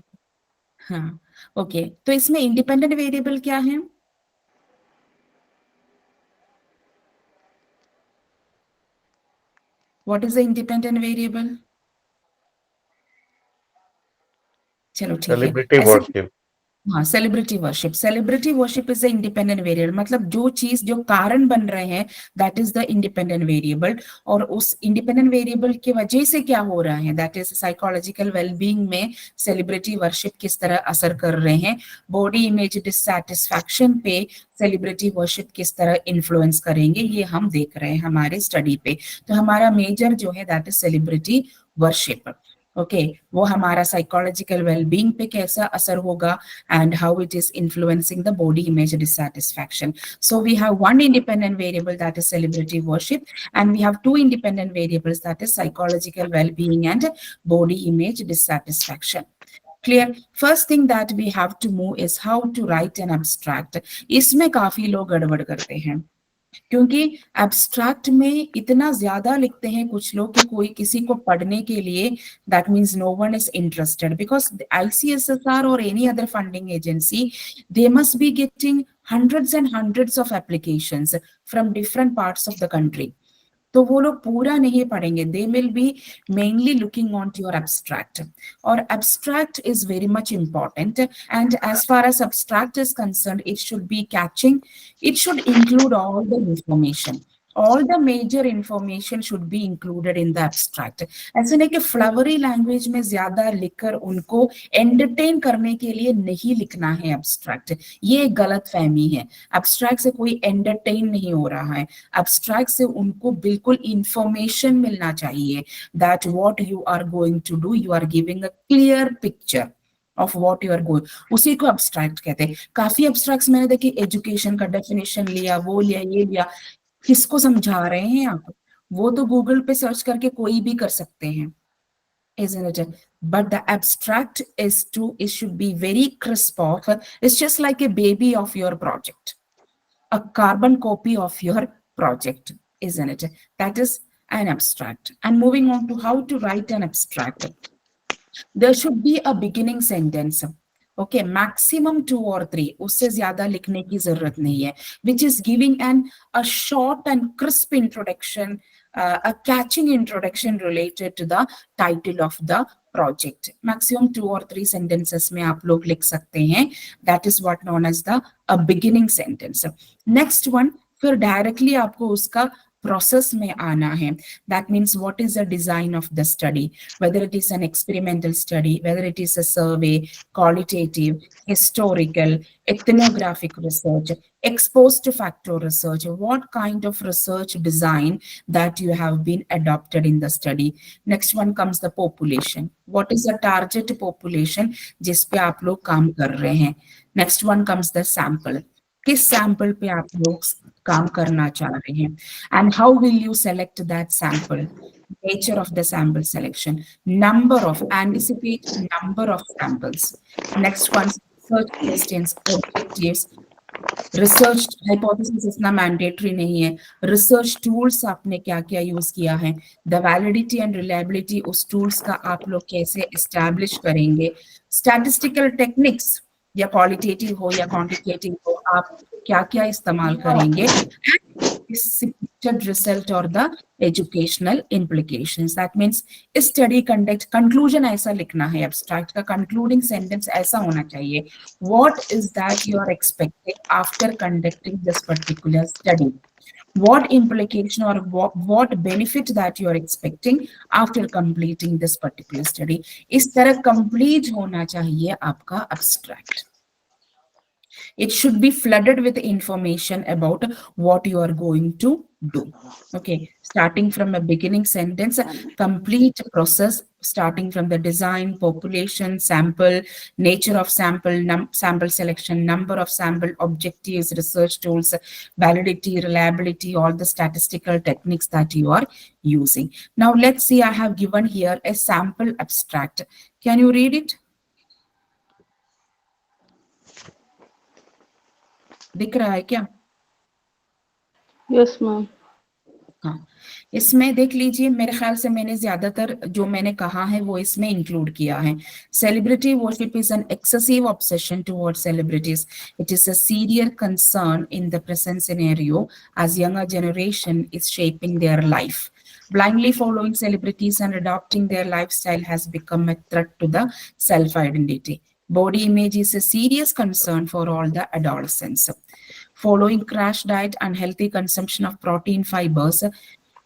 हाँ, ओके। तो इसमें इंडिपेंडेंट वेरिएबल क्या है? What is the independent variable? चलो ठीक है, सेलिब्रिटी ऐसे वर्शिप। हाँ, celebrity worship is the independent variable, मतलब जो चीज जो कारण बन रहे हैं that is the independent variable, और उस इंडिपेंडेंट वेरिएबल की वजह से क्या हो रहा है दैट इज साइकोलॉजिकल वेलबींग में सेलिब्रिटी वर्शिप किस तरह असर कर रहे हैं, बॉडी इमेज डिससैटिस्फैक्शन पे सेलिब्रिटी वर्शिप किस तरह इन्फ्लुएंस करेंगे, ये हम देख रहे हैं हमारे स्टडी पे। तो हमारा मेजर जो है that is celebrity worship. Okay, वो हमारा साइकोलॉजिकल वेलबींग पे कैसा असर होगा and how it is influencing the body image dissatisfaction. So we have one independent variable that is celebrity worship, and we have two independent variables that is psychological well-being and body image dissatisfaction. Clear? First thing that we have to move is how to write an abstract. इसमें काफी लोग गड़बड़ करते हैं, क्योंकि abstract में इतना ज्यादा लिखते हैं कुछ लोग कि कोई किसी को पढ़ने के लिए that means no one is interested, because ICSSR और any other funding agency they must be getting hundreds and hundreds of applications from different parts of the country. तो वो लोग पूरा नहीं पढ़ेंगे, they will be mainly looking on to your abstract, और abstract is very much important, and as far as abstract is concerned it should be catching, it should include all the information, all the major information should be included in the abstract. ऐसे नहीं कि flowery language में ज्यादा लिखकर उनको entertain करने के लिए नहीं लिखना है एब्स्ट्रैक्ट, ये गलत फहमी है। एब्स्ट्रैक्ट से कोई एंटरटेन नहीं हो रहा है, एब्स्ट्रैक्ट से उनको बिल्कुल इंफॉर्मेशन मिलना चाहिए that what you are going to do, you are giving a clear picture of what you are going, उसी को abstract कहते हैं। काफी abstracts मैंने देखी, एजुकेशन का डेफिनेशन लिया, वो लिया, ये लिया, किसको समझा रहे हैं आप? वो तो गूगल पे सर्च करके कोई भी कर सकते हैं, isn't it? But the abstract is it should be very crisp off. It's just like a baby of your project, a carbon copy of your project, isn't it? That is an abstract. And moving on to how to write an abstract. There should be a beginning sentence. Okay, maximum 2 or 3, उससे ज्यादा लिखने की जरूरत नहीं है, which is giving a short and crisp introduction, a catching introduction related to the title of the project. Maximum 2 or 3 sentences में आप लोग लिख सकते हैं, that is what known as the a beginning sentence. Next one, फिर directly आपको उसका process में आना है, that means what is the design of the study, whether it is an experimental study, whether it is a survey, qualitative, historical, ethnographic research, exposed factor research, what kind of research design that you have been adopted in the study. Next one comes the population, what is the target population जिस पे आप लोग काम कर रहे हैं. Next one comes the sample, किस sample पे आप लोग काम करना चाह रहे हैं, and how will you select that sample, nature of the sample selection, number of, anticipate number of samples. Next one, research questions, objectives, research hypothesis इतना मैंडेटरी नहीं है, रिसर्च टूल्स आपने क्या क्या यूज किया है, द वैलिडिटी एंड रिलायबिलिटी उस tools का आप लोग कैसे एस्टैब्लिश करेंगे, स्टैटिस्टिकल टेक्निक्स या क्वालिटेटिव हो या क्वांटिटेटिव हो आप क्या क्या इस्तेमाल करेंगे, रिजल्ट और the educational implications. That means study conduct, conclusion ऐसा लिखना है, एब्स्ट्रैक्ट का कंक्लूडिंग सेंटेंस ऐसा होना चाहिए, what is that you are expecting after conducting this particular study, what implication or what benefit that you are expecting after completing this particular study. इस तरह complete होना चाहिए आपका abstract. It should be flooded with information about what you are going to do. Okay, starting from a beginning sentence, complete process, starting from the design, population, sample, nature of sample, sample selection, number of sample, objectives, research tools, validity, reliability, all the statistical techniques that you are using. Now let's see, I have given here a sample abstract. Can you read it? दिख रहा है क्या? Yes ma'am. हाँ, इसमें देख लीजिए, मेरे ख्याल से मैंने ज्यादातर जो मैंने कहा है वो इसमें इंक्लूड किया है. Celebrity worship is an excessive obsession towards celebrities. It is a serious concern in the present scenario as younger generation is shaping their life. Blindly following celebrities and adopting their lifestyle has become a threat to the self-identity. Body image is a serious concern for all the adolescents. Following crash diet, unhealthy consumption of protein fibers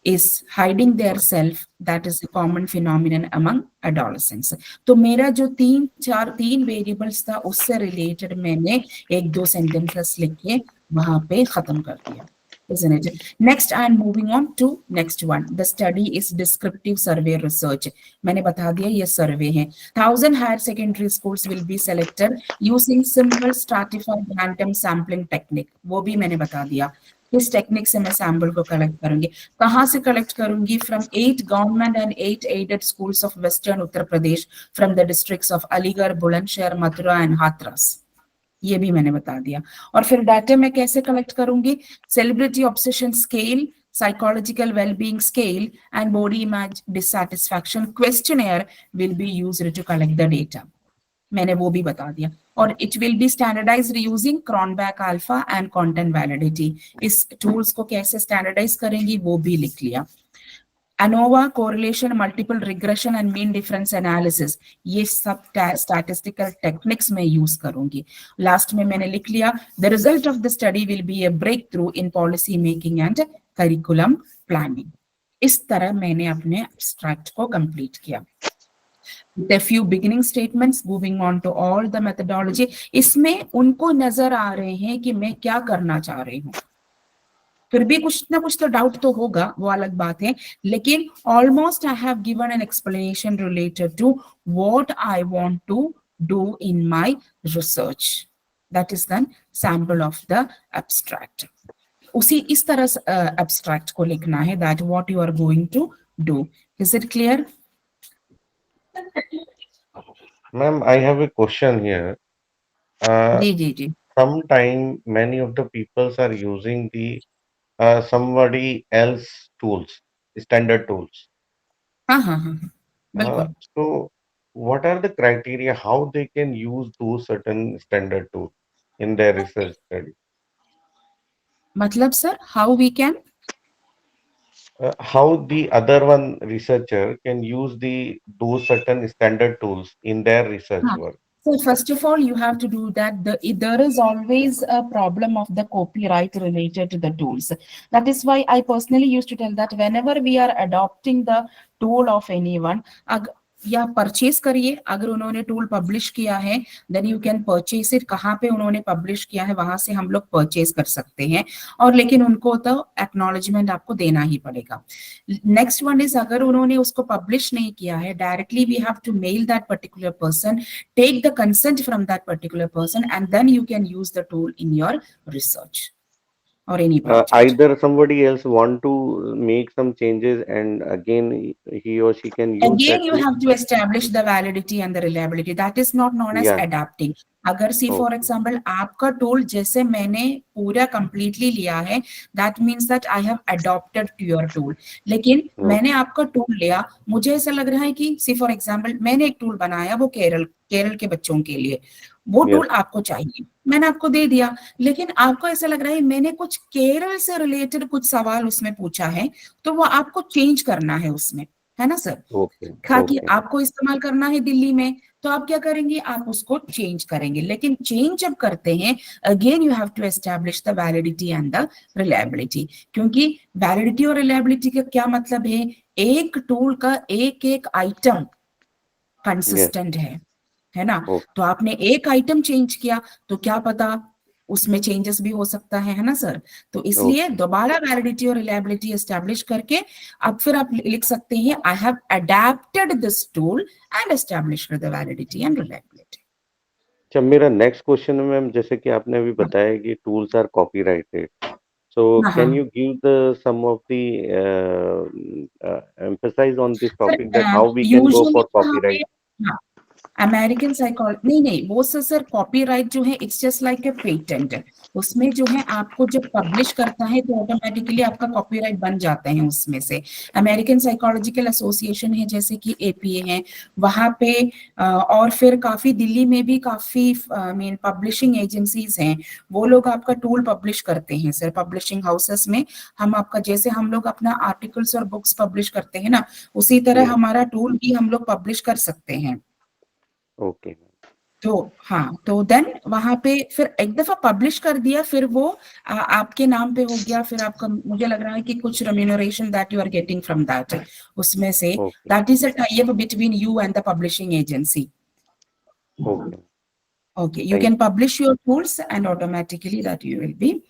is hiding their self. That is a common phenomenon among adolescents. तो मेरा जो तीन variables था उससे related मैंने 1-2 sentences लिख के वहां पे खत्म कर दिया, isn't it? Next, I am moving on to next one. The study is descriptive survey research. मैंने बता दिया ये सर्वे है. 1000 higher secondary schools will be selected using simple stratified random sampling technique. वो भी मैंने बता दिया. किस टेक्निक से मैं सैंपल को कलेक्ट करूंगी, कहां से कलेक्ट करूंगी? From 8 government and 8 aided schools of western Uttar Pradesh from the districts of Aligarh, Bulandshahr, Mathura and Hathras. ये भी मैंने बता दिया. और फिर डाटा मैं कैसे कलेक्ट करूंगी? Celebrity obsession scale, psychological well-being scale and body image dissatisfaction questionnaire will be used to collect the data. मैंने वो भी बता दिया. और it will be standardized using Cronbach alpha and content validity. इस tools को कैसे standardize करेंगी वो भी लिख लिया. ANOVA, correlation, multiple regression and mean difference analysis, ये सब statistical techniques में use करूंगी. Last में मैंने लिख लिया, the result of the study will be a breakthrough in policy making and curriculum planning. इस तरह मैंने अपने abstract को complete किया. With a few beginning statements, moving on to all the methodology. इसमें उनको नजर आ रहे हैं कि मैं क्या करना चाह रही हूँ. फिर भी कुछ ना कुछ तो डाउट तो होगा, वो अलग बात है, लेकिन almost I have given an explanation related to what I want to do in my research. That is the sample of the abstract. उसी इस तरह एब्स्ट्रैक्ट को लिखना है, that what you are going to do. Is it clear? Ma'am, I have a question here. जी. Sometime many of the peoples are using the somebody else tools, standard tools. हाँ, बिल्कुल. So what are the criteria how they can use those certain standard tools in their research study? मतलब sir, how we can? How the other one researcher can use those certain standard tools in their research work? So first of all, you have to do that. There is always a problem of the copyright related to the tools. That is why I personally used to tell that whenever we are adopting the tool of anyone, या purchase करिए. अगर उन्होंने tool publish किया है then you can purchase it. कहाँ पे उन्होंने publish किया है वहां से हम लोग परचेज कर सकते हैं, और लेकिन उनको तो एक्नॉलेजमेंट आपको देना ही पड़ेगा. नेक्स्ट वन इज, अगर उन्होंने उसको पब्लिश नहीं किया है, directly we have to mail that particular person, take the consent from that particular person and then you can use the tool in your research. Or any either somebody else want to make some changes and again he or she can use again that you have to establish the validity and the reliability. That is not known as adapting. अगर see for example आपका tool जैसे मैंने पूरा completely लिया है, that means that I have adopted to your tool. लेकिन मैंने आपका टूल लिया, मुझे ऐसा लग रहा है कि सी फॉर एग्जाम्पल मैंने एक टूल बनाया वो केरल के बच्चों के लिए, वो टूल आपको चाहिए, मैंने आपको दे दिया, लेकिन आपको ऐसा लग रहा है मैंने कुछ केरल से रिलेटेड कुछ सवाल उसमें पूछा है, तो वो आपको चेंज करना है उसमें, है ना सर? ताकि आपको इस्तेमाल करना है दिल्ली में, तो आप क्या करेंगे, आप उसको चेंज करेंगे. लेकिन चेंज जब करते हैं, again you have to establish the validity and the reliability. क्योंकि वैलिडिटी और रिलायबिलिटी का क्या मतलब है, एक टूल का एक एक आइटम कंसिस्टेंट है ना? तो आपने एक आइटम चेंज किया तो क्या पता उसमें चेंजेस भी हो सकता है ना सर? तो इसलिए दोबारा वैलिडिटी और रिलायबिलिटी एस्टैब्लिश करके अब फिर आप लिख सकते हैं, I have adapted this tool and established the validity and reliability. अच्छा, मेरा नेक्स्ट क्वेश्चन है मैम, जैसे कि आपने अभी बताया कि tools are copyrighted, so can you give some of the emphasize on this topic that how we can go for copyright? American psychology नहीं, वो सर कॉपीराइट जो है it's just like a patent. उसमें जो है आपको जब पब्लिश करता है तो ऑटोमेटिकली आपका कॉपीराइट बन जाते हैं उसमें से. अमेरिकन साइकोलॉजिकल एसोसिएशन है जैसे कि एपीए है, वहां पे और फिर काफी दिल्ली में भी काफी मेन पब्लिशिंग एजेंसीज हैं, वो लोग आपका टूल पब्लिश करते हैं सर. पब्लिशिंग हाउसेस में हम आपका, जैसे हम लोग अपना आर्टिकल्स और बुक्स पब्लिश करते हैं ना, उसी तरह हमारा टूल भी हम लोग पब्लिश कर सकते हैं. ओके. तो हाँ, तो देन वहां पे फिर एक दफा पब्लिश कर दिया, फिर वो आपके नाम पे हो गया, फिर आपका मुझे लग रहा है कि कुछ remuneration that you are getting from that, उसमें से Okay. That is a tie up between you and the publishing agency. Okay. Okay, you Thank can publish your tools and automatically that you will be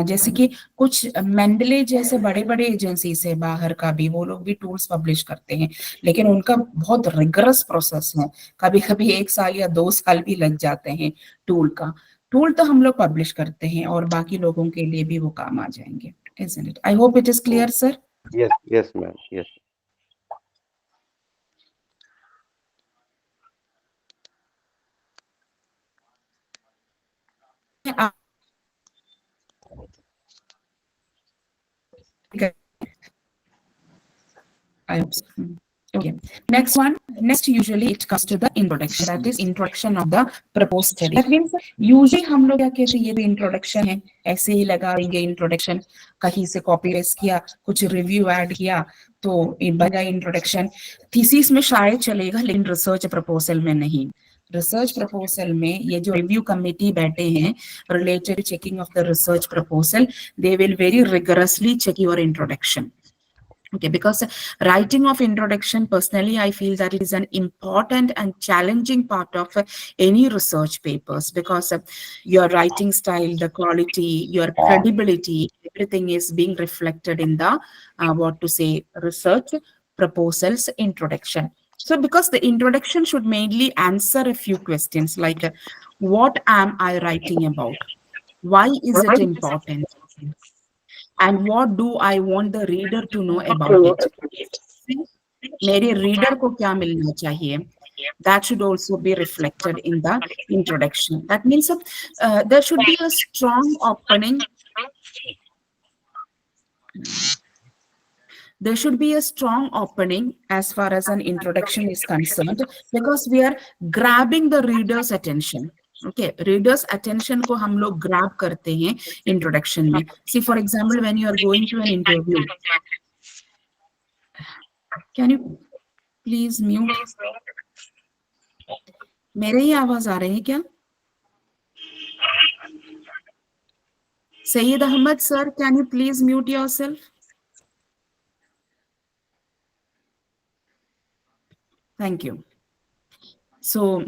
जैसे कि कुछ Mendel जैसे बड़े बड़े agency से बाहर का भी वो लोग भी टूल्स पब्लिश करते हैं, लेकिन उनका बहुत रिगरस प्रोसेस है, कभी कभी 1 साल या 2 साल भी लग जाते हैं टूल का. टूल तो हम लोग पब्लिश करते हैं और बाकी लोगों के लिए भी वो काम आ जाएंगे. Isn't it? I hope it is clear, sir. Yes, yes, ma'am. Yes. I hope so. Okay. Next one. Next, usually it comes to the introduction. That is introduction of the proposed study. That means usually हम लोग क्या कहते हैं, ये भी introduction है, ऐसे ही लगा देंगे introduction, कहीं से copy paste किया, कुछ review add किया, तो बना introduction. Thesis में शायद चलेगा, लेकिन research proposal में नहीं. रिसर्च प्रपोजल में ये जो रिव्यू कमेटी बैठे हैं related checking of the research proposal, they will very rigorously check your introduction. Okay, because writing of introduction, personally, I feel that it is an important and challenging part of any research papers, because your writing style, the quality, your credibility, everything is being reflected in the, research proposals introduction. So because the introduction should mainly answer a few questions like, what am I writing about? Why is it important? And what do I want the reader to know about it? मेरे reader को क्या मिलना चाहिए? That should also be reflected in the introduction. That means there should be a strong opening. There should be a strong opening as far as an introduction is concerned, because we are grabbing the reader's attention. Okay, reader's attention को हम लोग grab करते हैं introduction में. See, for example, when you are going to an interview, can you please mute? मेरे ही आवाज आ रही है क्या? Saeed Ahmed sir, can you please mute yourself? Thank you. So,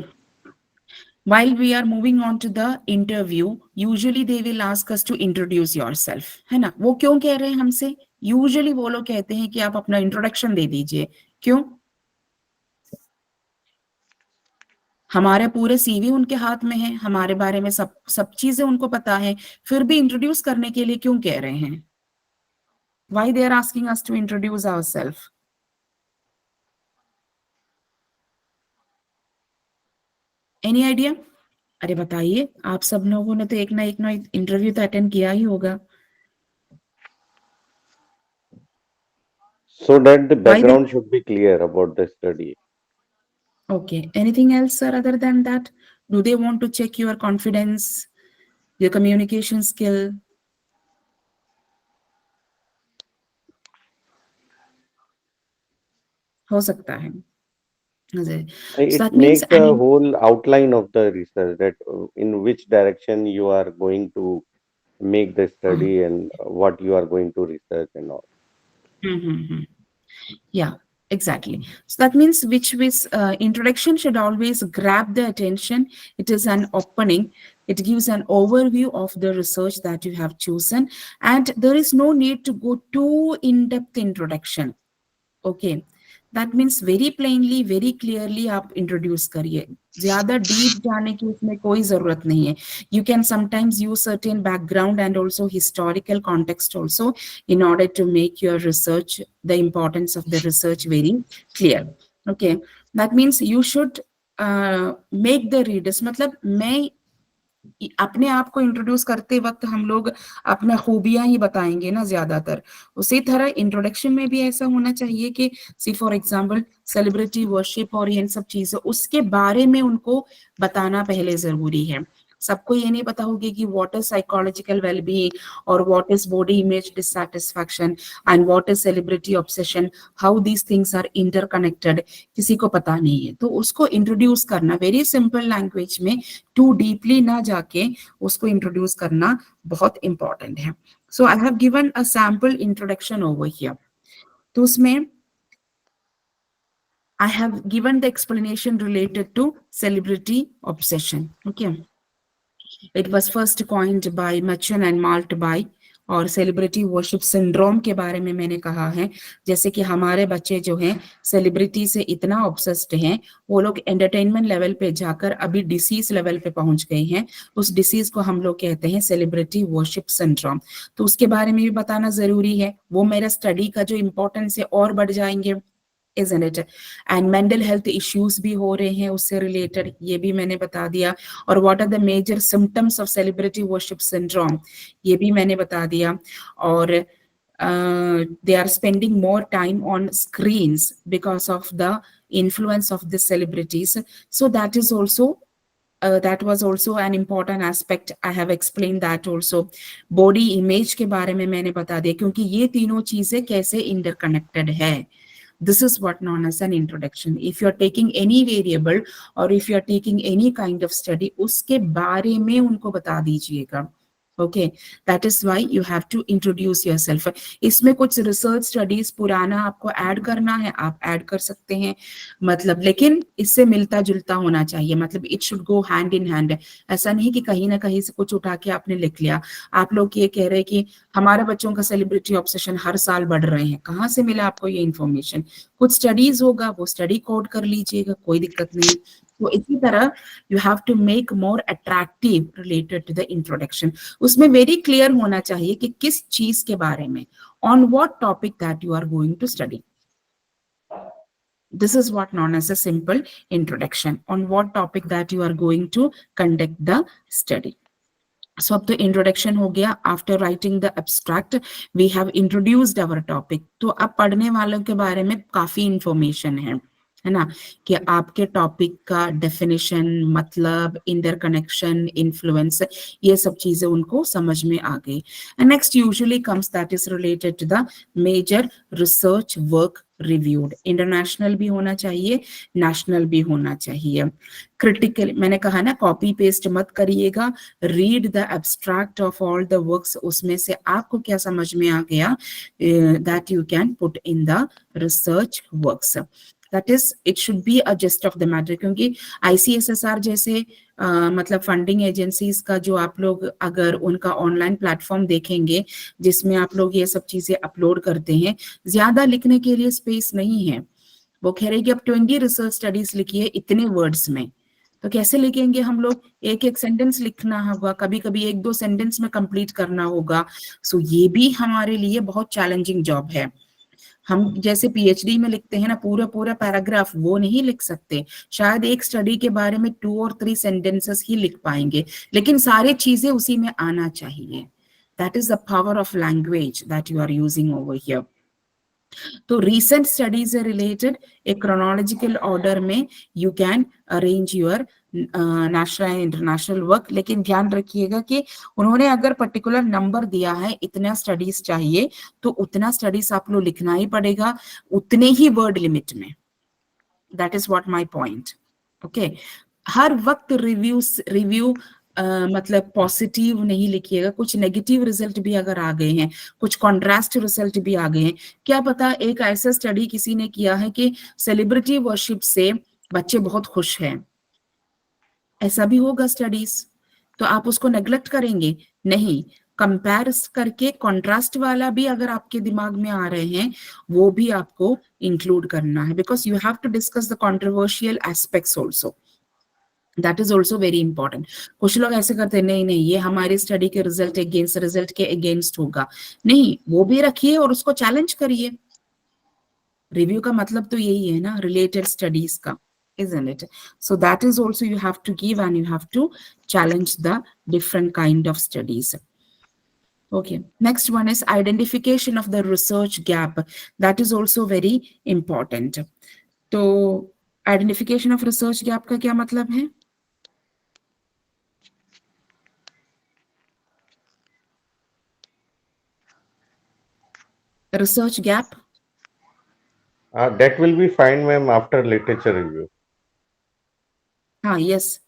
while we are moving on to the interview, usually they will ask us to introduce yourself, है ना? वो क्यों कह रहे हैं हमसे? Usually वो लोग कहते हैं कि आप अपना introduction दे दीजिए. क्यों? हमारे पूरे CV उनके हाथ में है, हमारे बारे में सब चीजें उनको पता है, फिर भी इंट्रोड्यूस करने के लिए क्यों कह रहे हैं? Why they are asking us to introduce ourselves? Any idea? अरे बताइए, आप सब लोगों ने तो एक ना इंटरव्यू तो अटेंड किया ही होगा. So that the background should be clear about the study. Okay. Anything else, sir, other than that? Do they want to check your confidence, your communication skill? हो सकता है. It that means makes a whole outline of the research, that in which direction you are going to make the study and what you are going to research and all. Yeah, exactly. So that means which introduction should always grab the attention. It is an opening. It gives an overview of the research that you have chosen, and there is no need to go too in-depth introduction. Okay. That means very plainly, very clearly आप introduce करिए. ज़्यादा deep जाने की उसमें कोई ज़रूरत नहीं है. You can sometimes use certain background and also historical context also in order to make your research, the importance of the research very clear. Okay, that means you should make the readers, मतलब मैं अपने आप को introduce करते वक्त हम लोग अपना खूबियां ही बताएंगे ना ज्यादातर. उसी तरह इंट्रोडक्शन में भी ऐसा होना चाहिए कि सी फॉर एग्जांपल सेलिब्रिटी वर्शिप और ये सब चीजें उसके बारे में उनको बताना पहले जरूरी है. सबको ये नहीं पता होगी कि व्हाट इज साइकोलॉजिकल वेलबीइंग और what is body image dissatisfaction and what is celebrity obsession, how these things are interconnected, किसी को पता नहीं है। तो उसको इंट्रोड्यूस करना वेरी सिंपल लैंग्वेज में, टू डीपली ना जाके उसको इंट्रोड्यूस करना बहुत इंपॉर्टेंट है। So I have given a sample introduction over here. तो उसमें I have given the explanation related to celebrity obsession. Okay. It was first coined by Machen and Maltby, और celebrity worship syndrome के बारे में मैंने कहा है, जैसे कि हमारे बच्चे जो हैं सेलिब्रिटी से इतना ऑब्सेस्ड हैं, वो लोग एंटरटेनमेंट लेवल पे जाकर अभी डिसीज लेवल पे पहुंच गए हैं। उस डिसीज को हम लोग कहते हैं सेलिब्रिटी वर्शिप सिंड्रोम। तो उसके बारे में भी बताना जरूरी है, वो मेरा स्टडी का जो इम्पोर्टेंस है और बढ़ जाएंगे, isn't it? And mental health issues भी हो रहे हैं उससे related, ये भी मैंने बता दिया। और what are the major symptoms of celebrity worship syndrome, ये भी मैंने बता दिया। और they are spending more time on screens because of the influence of the celebrities. So that is also that was also an important aspect. I have explained that also. Body image के बारे में मैंने बता दिया, क्योंकि ये तीनों चीजें कैसे interconnected है। This is what known as an introduction. If you are taking any variable or if you are taking any kind of study, उसके बारे में उनको बता दीजिएगा। Okay, that is why you have to introduce yourself. इसमें कुछ research studies पुराना आपको ऐड करना है, आप ऐड कर सकते हैं, मतलब लेकिन इससे मिलता जुलता होना चाहिए, मतलब it should go hand in hand. ऐसा नहीं कि कहीं ना कहीं से कुछ उठा के आपने लिख लिया। आप लोग ये कह रहे हैं कि हमारे बच्चों का सेलिब्रिटी ऑब्सेशन हर साल बढ़ रहे हैं, कहाँ से मिला आपको ये इन्फॉर्मेशन? कुछ स्टडीज होगा, वो स्टडी कोड कर लीजिएगा, कोई दिक्कत नहीं। तो इसी तरह you have to make more attractive related to the introduction. उसमें वेरी क्लियर होना चाहिए कि किस चीज के बारे में, on what topic that you are going to study. This is what known as a simple introduction, on what topic that you are going to conduct the study. So अब तो इंट्रोडक्शन हो गया। After writing the abstract we have introduced our topic. तो अब पढ़ने वालों के बारे में काफी इंफॉर्मेशन है ना, कि आपके टॉपिक का डेफिनेशन, मतलब, इंटरकनेक्शन, इन्फ्लुएंस, ये सब चीजें उनको समझ में आ गई। And next usually comes that is related to the major research work reviewed. International भी होना चाहिए, नेशनल भी होना चाहिए। क्रिटिकल, मैंने कहा ना कॉपी पेस्ट मत करिएगा, read the abstract of all the works, उसमें से आपको क्या समझ में आ गया that you can put in the research works. That is it should be a just of the matter, क्योंकि ICSSR जैसे मतलब फंडिंग एजेंसीज का जो आप लोग अगर उनका ऑनलाइन प्लेटफॉर्म देखेंगे जिसमें आप लोग ये सब चीजें अपलोड करते हैं, ज्यादा लिखने के लिए स्पेस नहीं है। वो कह रहे कि अब 20 रिसर्च स्टडीज लिखिए इतने वर्ड्स में, तो कैसे लिखेंगे हम लोग? एक एक सेंटेंस लिखना होगा, कभी कभी 1-2 सेंटेंस में कंप्लीट करना होगा। सो ये भी हमारे लिए बहुत चैलेंजिंग जॉब है। हम जैसे PhD में लिखते हैं ना पूरा पूरा पैराग्राफ, वो नहीं लिख सकते। शायद एक स्टडी के बारे में 2 और 3 सेंटेंसेस ही लिख पाएंगे, लेकिन सारी चीजें उसी में आना चाहिए। That is the power of language that you are using over here. तो रिसेंट स्टडीज से रिलेटेड एक क्रोनोलॉजिकल ऑर्डर में you can arrange your national and international work, लेकिन ध्यान रखिएगा कि उन्होंने अगर पर्टिकुलर नंबर दिया है इतना स्टडीज चाहिए, तो उतना स्टडीज आप लोग लिखना ही पड़ेगा, उतने ही वर्ड लिमिट में। That is what my point. Okay, हर वक्त रिव्यू मतलब पॉजिटिव नहीं लिखिएगा, कुछ नेगेटिव रिजल्ट भी अगर आ गए हैं, कुछ कॉन्ट्रास्ट रिजल्ट भी आ गए हैं। क्या पता एक ऐसा स्टडी किसी ने किया है कि सेलिब्रिटी वर्शिप से बच्चे बहुत खुश हैं, ऐसा भी होगा स्टडीज, तो आप उसको नेग्लेक्ट करेंगे? नहीं, कंपेयर करके कॉन्ट्रास्ट वाला भी अगर आपके दिमाग में आ रहे हैं, वो भी आपको इंक्लूड करना है, because you have to discuss the controversial aspects also. That is also very important. कुछ लोग ऐसे करते हैं, नहीं नहीं ये हमारी स्टडी के रिजल्ट के अगेंस्ट होगा। नहीं, वो भी रखिए और उसको चैलेंज करिए। रिव्यू का मतलब तो यही है ना, रिलेटेड स्टडीज का, isn't it? So that is also you have to give and you have to challenge the different kind of studies. Okay, next one is identification of the research gap. That is also very important. तो identification of research gap का क्या मतलब है? Research gap? That will be fine, ma'am, after literature review. Yes.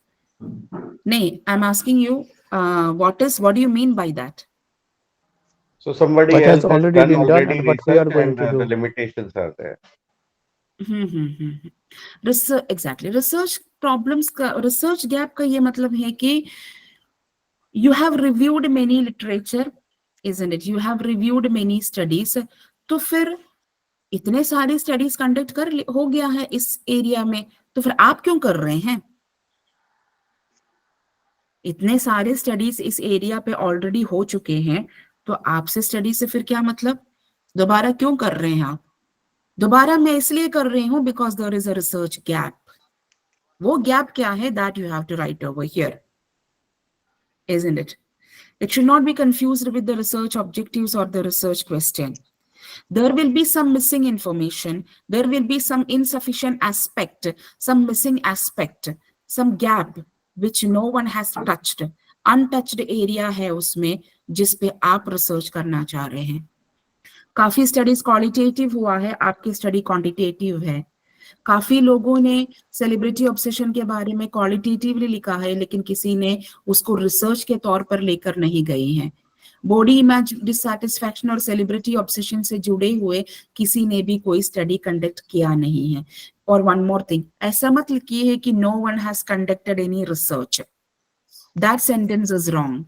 Nay, I'm asking you, what do you mean by that? So somebody What has else has already done been done already and what we are research going and to the do. limitations are there. Research, exactly. Research gap का ये मतलब है कि you have reviewed many literature, isn't it? You have reviewed many studies. तो फिर इतने सारे studies conduct हो गया है इस एरिया में, तो फिर आप क्यों कर रहे हैं? इतने सारे स्टडीज इस एरिया पे ऑलरेडी हो चुके हैं, तो आपसे स्टडी से फिर क्या मतलब? दोबारा क्यों कर रहे हैं आप? दोबारा मैं इसलिए कर रही हूं because there is a research gap. वो गैप क्या है? That you have to write over here, isn't it? It should not be confused with the research objectives or the research question. There will be some missing information, there will be some insufficient aspect, some missing aspect, some gap which no one has touched. Untouched area है उसमें जिस पे आप research करना चाह रहे हैं. काफी स्टडीज क्वालिटेटिव हुआ है, आपकी स्टडी क्वांटिटेटिव है. काफी लोगों ने सेलिब्रिटी ऑब्सेशन के बारे में क्वालिटेटिवली लिखा है, लेकिन किसी ने उसको रिसर्च के तौर पर लेकर नहीं गई हैं. बॉडी इमेज डिससैटिस्फैक्शन और सेलिब्रिटी ऑब्सेशन से जुड़े हुए किसी ने भी कोई स्टडी कंडक्ट किया नहीं है. और वन मोर थिंग, ऐसा मत लिखिए कि no one has conducted any research. That sentence is wrong.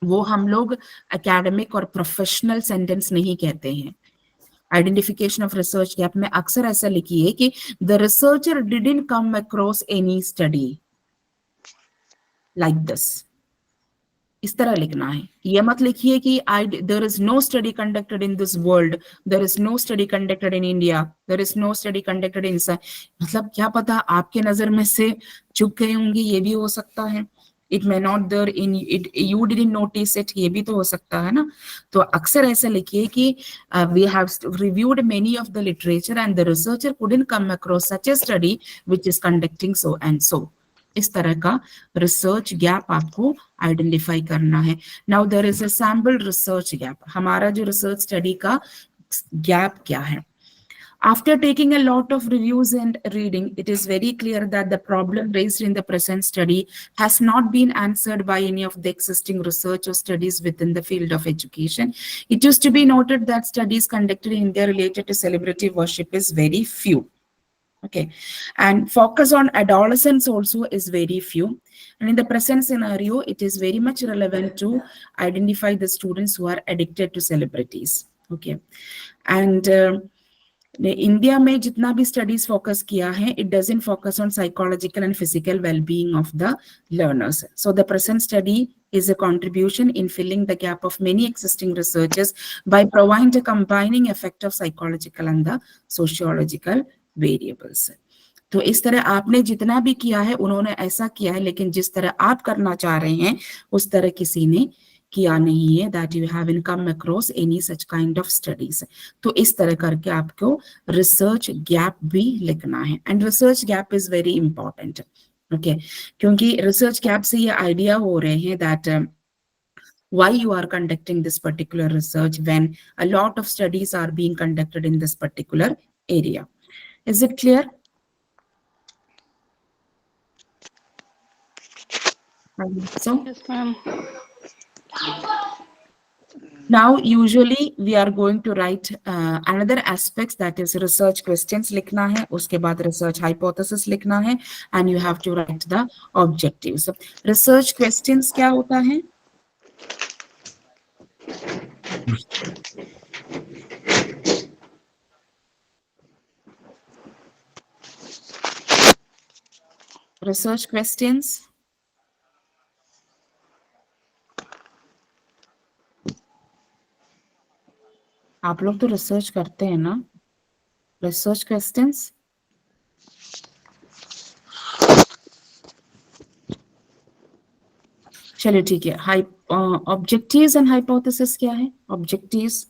वो हम लोग एकेडमिक और प्रोफेशनल सेंटेंस नहीं कहते हैं. आइडेंटिफिकेशन ऑफ रिसर्च गैप में अक्सर ऐसा लिखिए कि the researcher didn't come across any study like this. इस तरह लिखना है. ये मत लिखिए कि there is no study conducted in this world, there is no study conducted in India, there is no study conducted in. मतलब क्या पता आपके नजर में से चुप गई होंगी, ये भी हो सकता है. It may not there in it, you didn't notice it, ये भी तो हो सकता है ना. तो अक्सर ऐसा लिखिए कि we have reviewed many of the literature and the researcher couldn't come across such a study which is conducting so and so. इस तरह का रिसर्च गैप आपको आइडेंटिफाई करना है. Now there is a sample research gap. हमारा जो research study का gap क्या है? After taking a lot of reviews and reading, it is very clear that the problem raised in the present study has not been answered by any of the existing research or studies within the field of education. It is to be noted that studies conducted in India related to celebrity worship is very few. Okay, and focus on adolescents also is very few. And in the present scenario, it is very much relevant to identify the students who are addicted to celebrities. Okay, and India में जितना भी studies focus किया है, it doesn't focus on psychological and physical wellbeing of the learners. So the present study is a contribution in filling the gap of many existing researches by providing a combining effect of psychological and the sociological variables. तो इस तरह आपने जितना भी किया है, उन्होंने ऐसा किया है, लेकिन जिस तरह आप करना चाह रहे हैं उस तरह किसी ने किया नहीं है. That you haven't come across any such kind of studies. तो इस तरह करके आपको रिसर्च गैप भी लिखना है. And research gap is very important. Okay, क्योंकि रिसर्च गैप से ये आइडिया हो रहे हैं that why you are conducting this particular research when a lot of studies are being conducted in this particular area. Is it clear? So Yes, ma'am. now usually we are going to write another aspects, that is research questions लिखना है, उसके बाद research hypothesis लिखना है, and you have to write the objectives. Research questions क्या होता है? Research questions. आप लोग तो रिसर्च करते हैं ना? Research questions. चलिए ठीक है. ऑब्जेक्टिव्स एंड हाइपोथेसिस क्या है? Objectives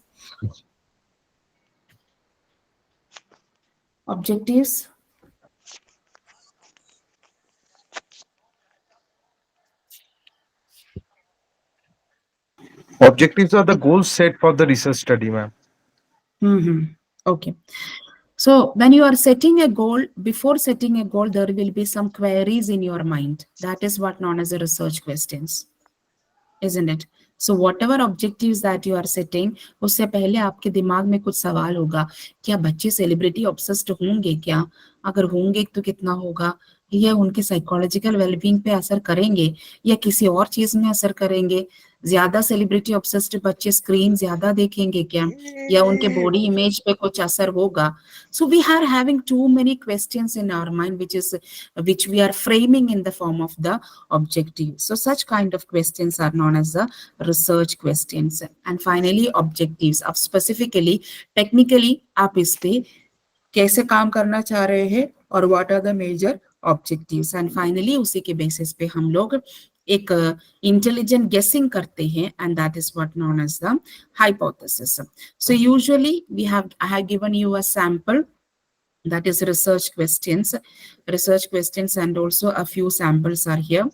Objectives are the goals set for the research study, ma'am. Okay. So when you are setting a goal, before setting a goal, there will be some queries in your mind. That is what known as a research questions, isn't it? So whatever objectives that you are setting, उससे पहले आपके दिमाग में कुछ सवाल होगा, क्या बच्चे सेलिब्रिटी ऑब्सेस्ड होंगे क्या? अगर होंगे तो कितना होगा? या उनके साइकोलॉजिकल वेलबींग पे असर करेंगे या किसी और चीज में असर करेंगे? ज्यादा सेलिब्रिटी ऑब्सेस्ड बच्चे स्क्रीन ज्यादा देखेंगे क्या? या उनके बॉडी इमेज पे कुछ असर होगा? So we are having too many questions in our mind, which we are framing in the form of the objective. So such kind of questions are known as the research questions. And finally, objectives. अब specifically, technically आप इस पे कैसे काम करना चाह रहे हैं और what are the major objectives. And finally, उसी के basis पे हम लोग एक intelligent guessing करते हैं, and that is what known as the hypothesis. So usually I have given you a sample, that is research questions, and also a few samples are here.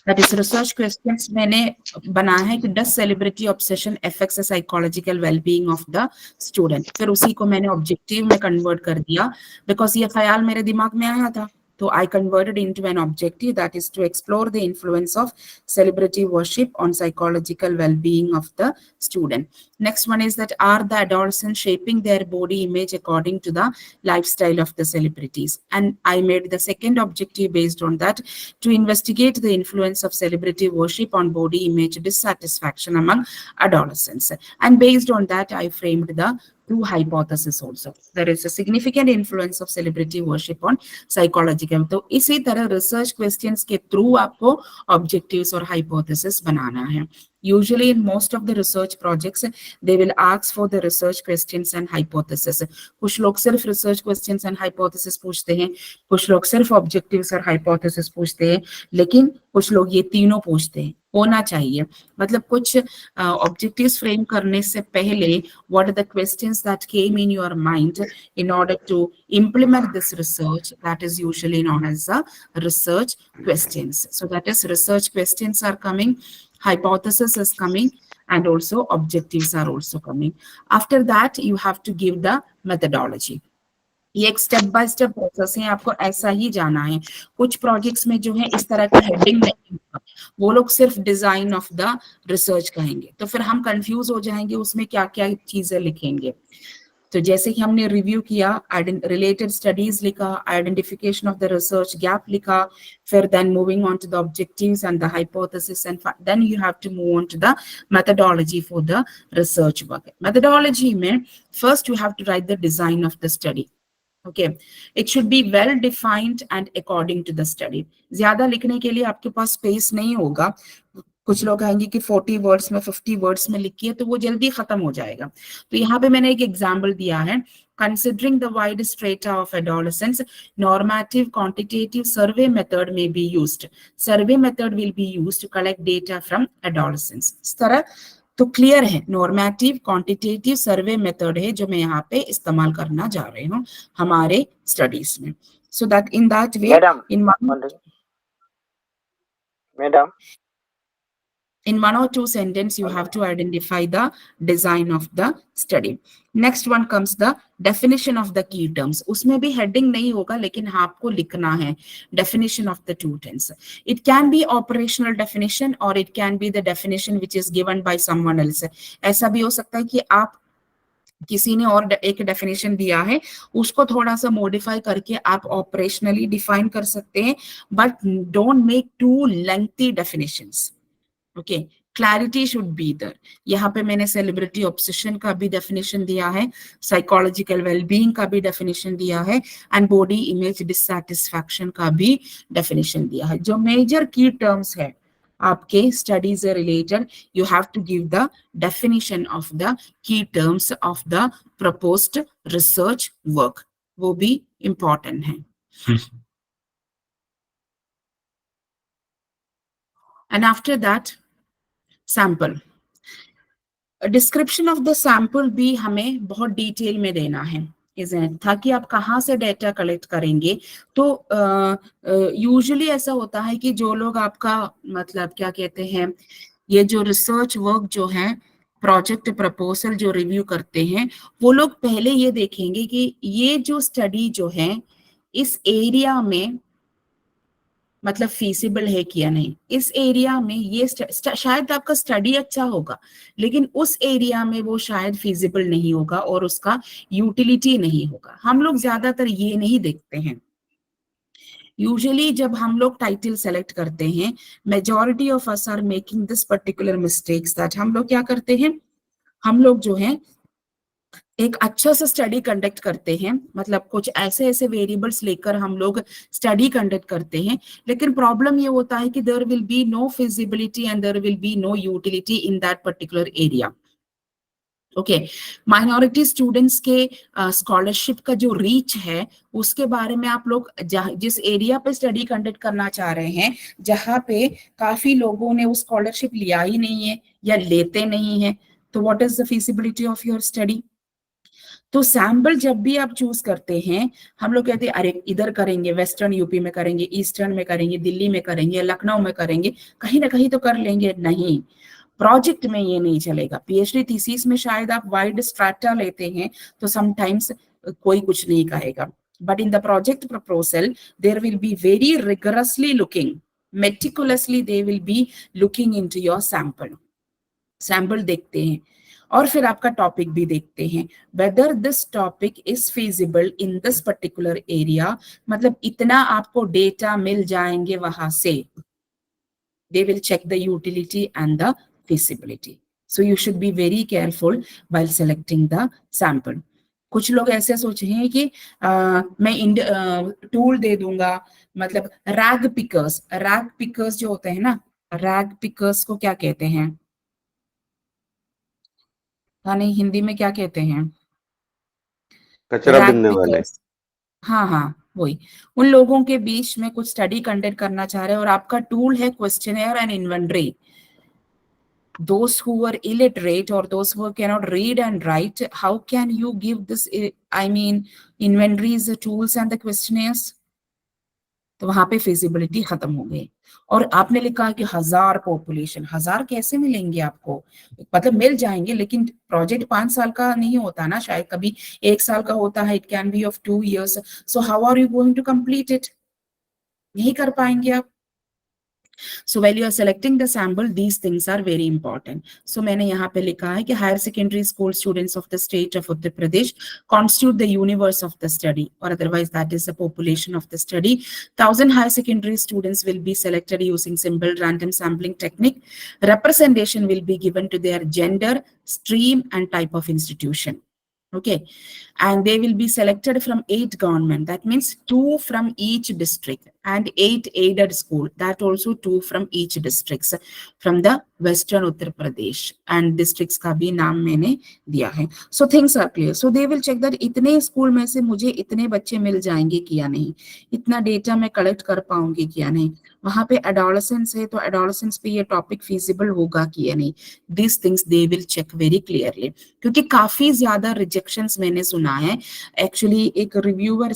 That is research questions मैंने बनाया है कि does celebrity obsession affects the psychological well-being of the student. फिर उसी को मैंने objective में convert कर दिया, because ये ख्याल मेरे दिमाग में आया था, तो I converted into an objective, that is to explore the influence of celebrity worship on psychological well-being of the student. Next one is that, are the adolescents shaping their body image according to the lifestyle of the celebrities? And I made the second objective based on that, to investigate the influence of celebrity worship on body image dissatisfaction among adolescents. And based on that, I framed the two hypotheses also. There is a significant influence of celebrity worship on psychological. तो इसी तरह research questions के through आपको objectives और hypothesis बनाना है. Usually in most of the research projects, they will ask for the research questions and hypothesis. कुछ लोग सिर्फ research questions and hypothesis पूछते हैं, कुछ लोग सिर्फ objectives और hypothesis पूछते हैं, लेकिन कुछ लोग ये तीनों पूछते हैं. होना चाहिए, मतलब कुछ objectives frame करने से पहले, what are the questions that came in your mind in order to implement this research? That is usually known as the research questions. So that is, research questions are coming, hypothesis is coming, and also objectives are also coming. After that, you have to give the methodology. ये एक step by step process है, आपको ऐसा ही जाना है. कुछ projects में जो है इस तरह का हेडिंग नहीं होगा, वो लोग सिर्फ डिजाइन ऑफ द रिसर्च कहेंगे, तो फिर हम कंफ्यूज हो जाएंगे उसमें क्या क्या चीजें लिखेंगे. तो जैसे कि हमने रिव्यू किया, रिलेटेड स्टडीज लिखा, identification of the research gap लिखा, फिर then moving on to the objectives and the hypothesis, and then you have to move on to the methodology for the research work. Methodology में first you have to write the design of the study. Okay, it should be well defined and according to the study. ज्यादा लिखने के लिए आपके पास space नहीं होगा. कुछ लोग कहेंगे कि 40 वर्ड्स में 50 वर्ड्स में लिखिए, तो वो जल्दी खत्म हो जाएगा. तो यहाँ पे मैंने एक एग्जांपल दिया है. Considering the wide strata of adolescents, normative quantitative survey method may be used. Survey method will be used to collect data from adolescents. इस तरह तो क्लियर है, नॉर्मेटिव क्वांटिटेटिव सर्वे मेथड है जो मैं यहाँ पे इस्तेमाल करना जा रही हूँ हमारे स्टडीज में. So that in that way, in one or two sentences, you have to identify the design of the study. Next one comes the definition of the key terms. उसमें भी heading नहीं होगा, लेकिन आपको लिखना है definition of the two terms. It can be operational definition or it can be the definition which is given by someone else. ऐसा भी हो सकता है कि आप किसी ने और एक डेफिनेशन दिया है, उसको थोड़ा सा मॉडिफाई करके आप ऑपरेशनली डिफाइन कर सकते हैं, but don't make too lengthy definitions. Okay, clarity should be there. यहाँ पे मैंने सेलिब्रिटी ऑब्सेशन का भी डेफिनेशन दिया है, साइकोलॉजिकल वेलबीइंग का भी डेफिनेशन दिया है, एंड बॉडी इमेज डिससैटिस्फैक्शन का भी डेफिनेशन दिया है. जो मेजर की टर्म्स है आपके स्टडी से related, you have to give the definition of the key terms of the proposed research work. वो भी इंपॉर्टेंट है. And after that, sample. A description of the sample भी हमें बहुत डिटेल में देना है, ताकि आप कहाँ से डेटा कलेक्ट करेंगे. तो यूजुअली ऐसा होता है कि जो लोग आपका मतलब क्या कहते हैं, ये जो रिसर्च वर्क जो है प्रोजेक्ट प्रपोजल जो रिव्यू करते हैं वो लोग पहले ये देखेंगे कि ये जो स्टडी जो है इस एरिया में मतलब फीसिबल है कि या नहीं, इस एरिया में ये शायद आपका स्टडी अच्छा होगा लेकिन उस एरिया में वो शायद फीजिबल नहीं होगा और उसका यूटिलिटी नहीं होगा। हम लोग ज्यादातर ये नहीं देखते हैं। यूजुअली जब हम लोग टाइटल सेलेक्ट करते हैं, majority of us are making this particular mistakes that हम लोग क्या करते हैं, हम लोग जो है एक अच्छा सा स्टडी कंडक्ट करते हैं, मतलब कुछ ऐसे ऐसे वेरिएबल्स लेकर हम लोग स्टडी कंडक्ट करते हैं, लेकिन प्रॉब्लम ये होता है कि there will be no feasibility and there will be no utility in that particular area. Okay, minority students के स्कॉलरशिप का जो रीच है उसके बारे में आप लोग जिस एरिया पे स्टडी कंडक्ट करना चाह रहे हैं, जहां पे काफी लोगों ने वो स्कॉलरशिप लिया ही नहीं है या लेते नहीं है, तो what is the feasibility of your study. तो सैंपल जब भी आप चूज करते हैं, हम लोग कहते हैं अरे इधर करेंगे, वेस्टर्न यूपी में करेंगे, ईस्टर्न में करेंगे, दिल्ली में करेंगे, लखनऊ में करेंगे, कहीं ना कहीं तो कर लेंगे। नहीं, प्रोजेक्ट में ये नहीं चलेगा। पीएचडी थीसिस में शायद आप वाइड स्ट्रैटा लेते हैं तो समटाइम्स कोई कुछ नहीं कहेगा, but in the project proposal there will be very rigorously looking, meticulously they will be looking into your sample. Sample देखते हैं और फिर आपका टॉपिक भी देखते हैं, whether this topic is feasible in this particular area, मतलब इतना आपको डेटा मिल जाएंगे वहां से। They will check the utility and the feasibility. So you should be very careful while selecting the sample. कुछ लोग ऐसे सोच रहे हैं कि मैं टूल दे दूंगा, मतलब रैग पिकर्स जो होते हैं ना, रैग पिकर्स को क्या कहते हैं, हाँ नहीं हिंदी में क्या कहते हैं, कचरा बिनने वाले। हाँ हाँ वही, उन लोगों के बीच में कुछ स्टडी कंडक्ट करना चाह रहे हैं और आपका टूल है questionnaire and inventory. Those who are illiterate or those who cannot read and write, how can you give this, I mean, inventories, the tools and the questionnaires? तो वहां पे फिजिबिलिटी खत्म हो गई। और आपने लिखा कि 1000 पॉपुलेशन, 1000 कैसे मिलेंगे आपको, मतलब मिल जाएंगे लेकिन प्रोजेक्ट 5 साल का नहीं होता ना, शायद कभी 1 साल का होता है, it can be of 2 years, so how are you going to complete it, नहीं कर पाएंगे आप। So while you are selecting the sample, these things are very important. So मैंने यहाँ पे लिखा है कि higher secondary school students of the state of Uttar Pradesh constitute the universe of the study, or otherwise that is the population of the study. 1000 higher secondary students will be selected using simple random sampling technique. Representation will be given to their gender, stream, and type of institution. Okay, and they will be selected from 8 government, that means 2 from each district, and 8 aided school, that also 2 from each districts from the western Uttar Pradesh, and districts का भी नाम मैंने दिया है। So things are clear. So they will check that इतने school में से मुझे इतने बच्चे मिल जाएंगे कि या नहीं, इतना डेटा मैं कलेक्ट कर पाऊंगी कि या नहीं, वहां पे एडोलेसेंस है तो एडोलेसेंस पे ये टॉपिक फीजिबल होगा कि या नहीं। These things they will check very clearly, क्योंकि काफी ज्यादा रिजेक्शंस मैंने सुना है। एक्चुअली एक रिव्यूअर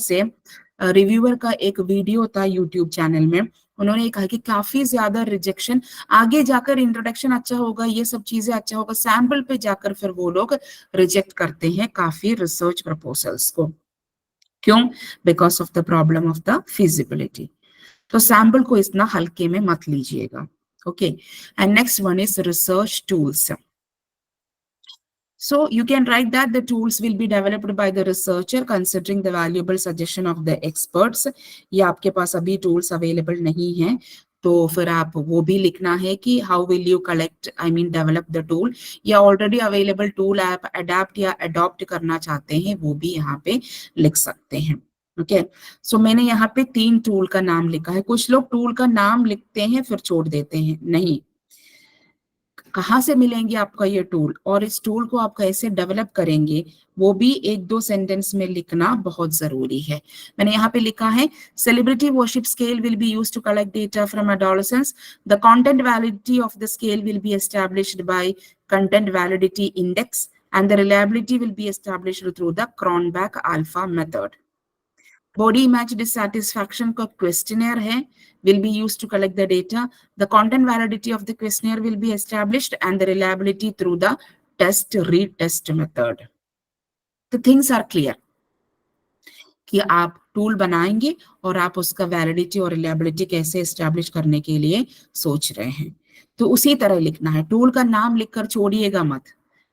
का एक वीडियो था यूट्यूब चैनल में, उन्होंने कहा कि काफी ज्यादा रिजेक्शन, आगे जाकर इंट्रोडक्शन अच्छा होगा, ये सब चीजें अच्छा होगा, सैंपल पे जाकर फिर वो लोग रिजेक्ट करते हैं काफी रिसर्च प्रपोजल्स को। क्यों? Because of the problem of the feasibility. तो सैंपल को इतना हल्के में मत लीजिएगा। Okay, and next one is research tools. So you can write that the tools will be developed by the researcher considering the valuable suggestion of the experts. ये आपके पास अभी tools available नहीं हैं, तो फिर आप वो भी लिखना है कि how will you collect, I mean develop the tool, या already available tool आप adapt या adopt करना चाहते हैं वो भी यहाँ पे लिख सकते हैं। ओके, सो मैंने यहाँ पे 3 टूल का नाम लिखा है। कुछ लोग टूल का नाम लिखते हैं फिर छोड़ देते हैं, नहीं, कहाँ से मिलेंगे आपका ये टूल और इस टूल को आप कैसे डेवलप करेंगे वो भी 1-2 सेंटेंस में लिखना बहुत जरूरी है। मैंने यहाँ पे लिखा है celebrity worship scale will be used to collect data from adolescence. The content validity of the scale will be established by content validity index and the reliability will be established through the Cronbach alpha method. Body image dissatisfaction का questionnaire है, will be used to collect the data. The content validity of the questionnaire will be established and the reliability through the test retest method. The things are clear कि आप tool बनाएंगे और आप उसका validity और reliability कैसे establish करने के लिए सोच रहे हैं, तो उसी तरह लिखना है। टूल का नाम लिखकर छोड़िएगा मत,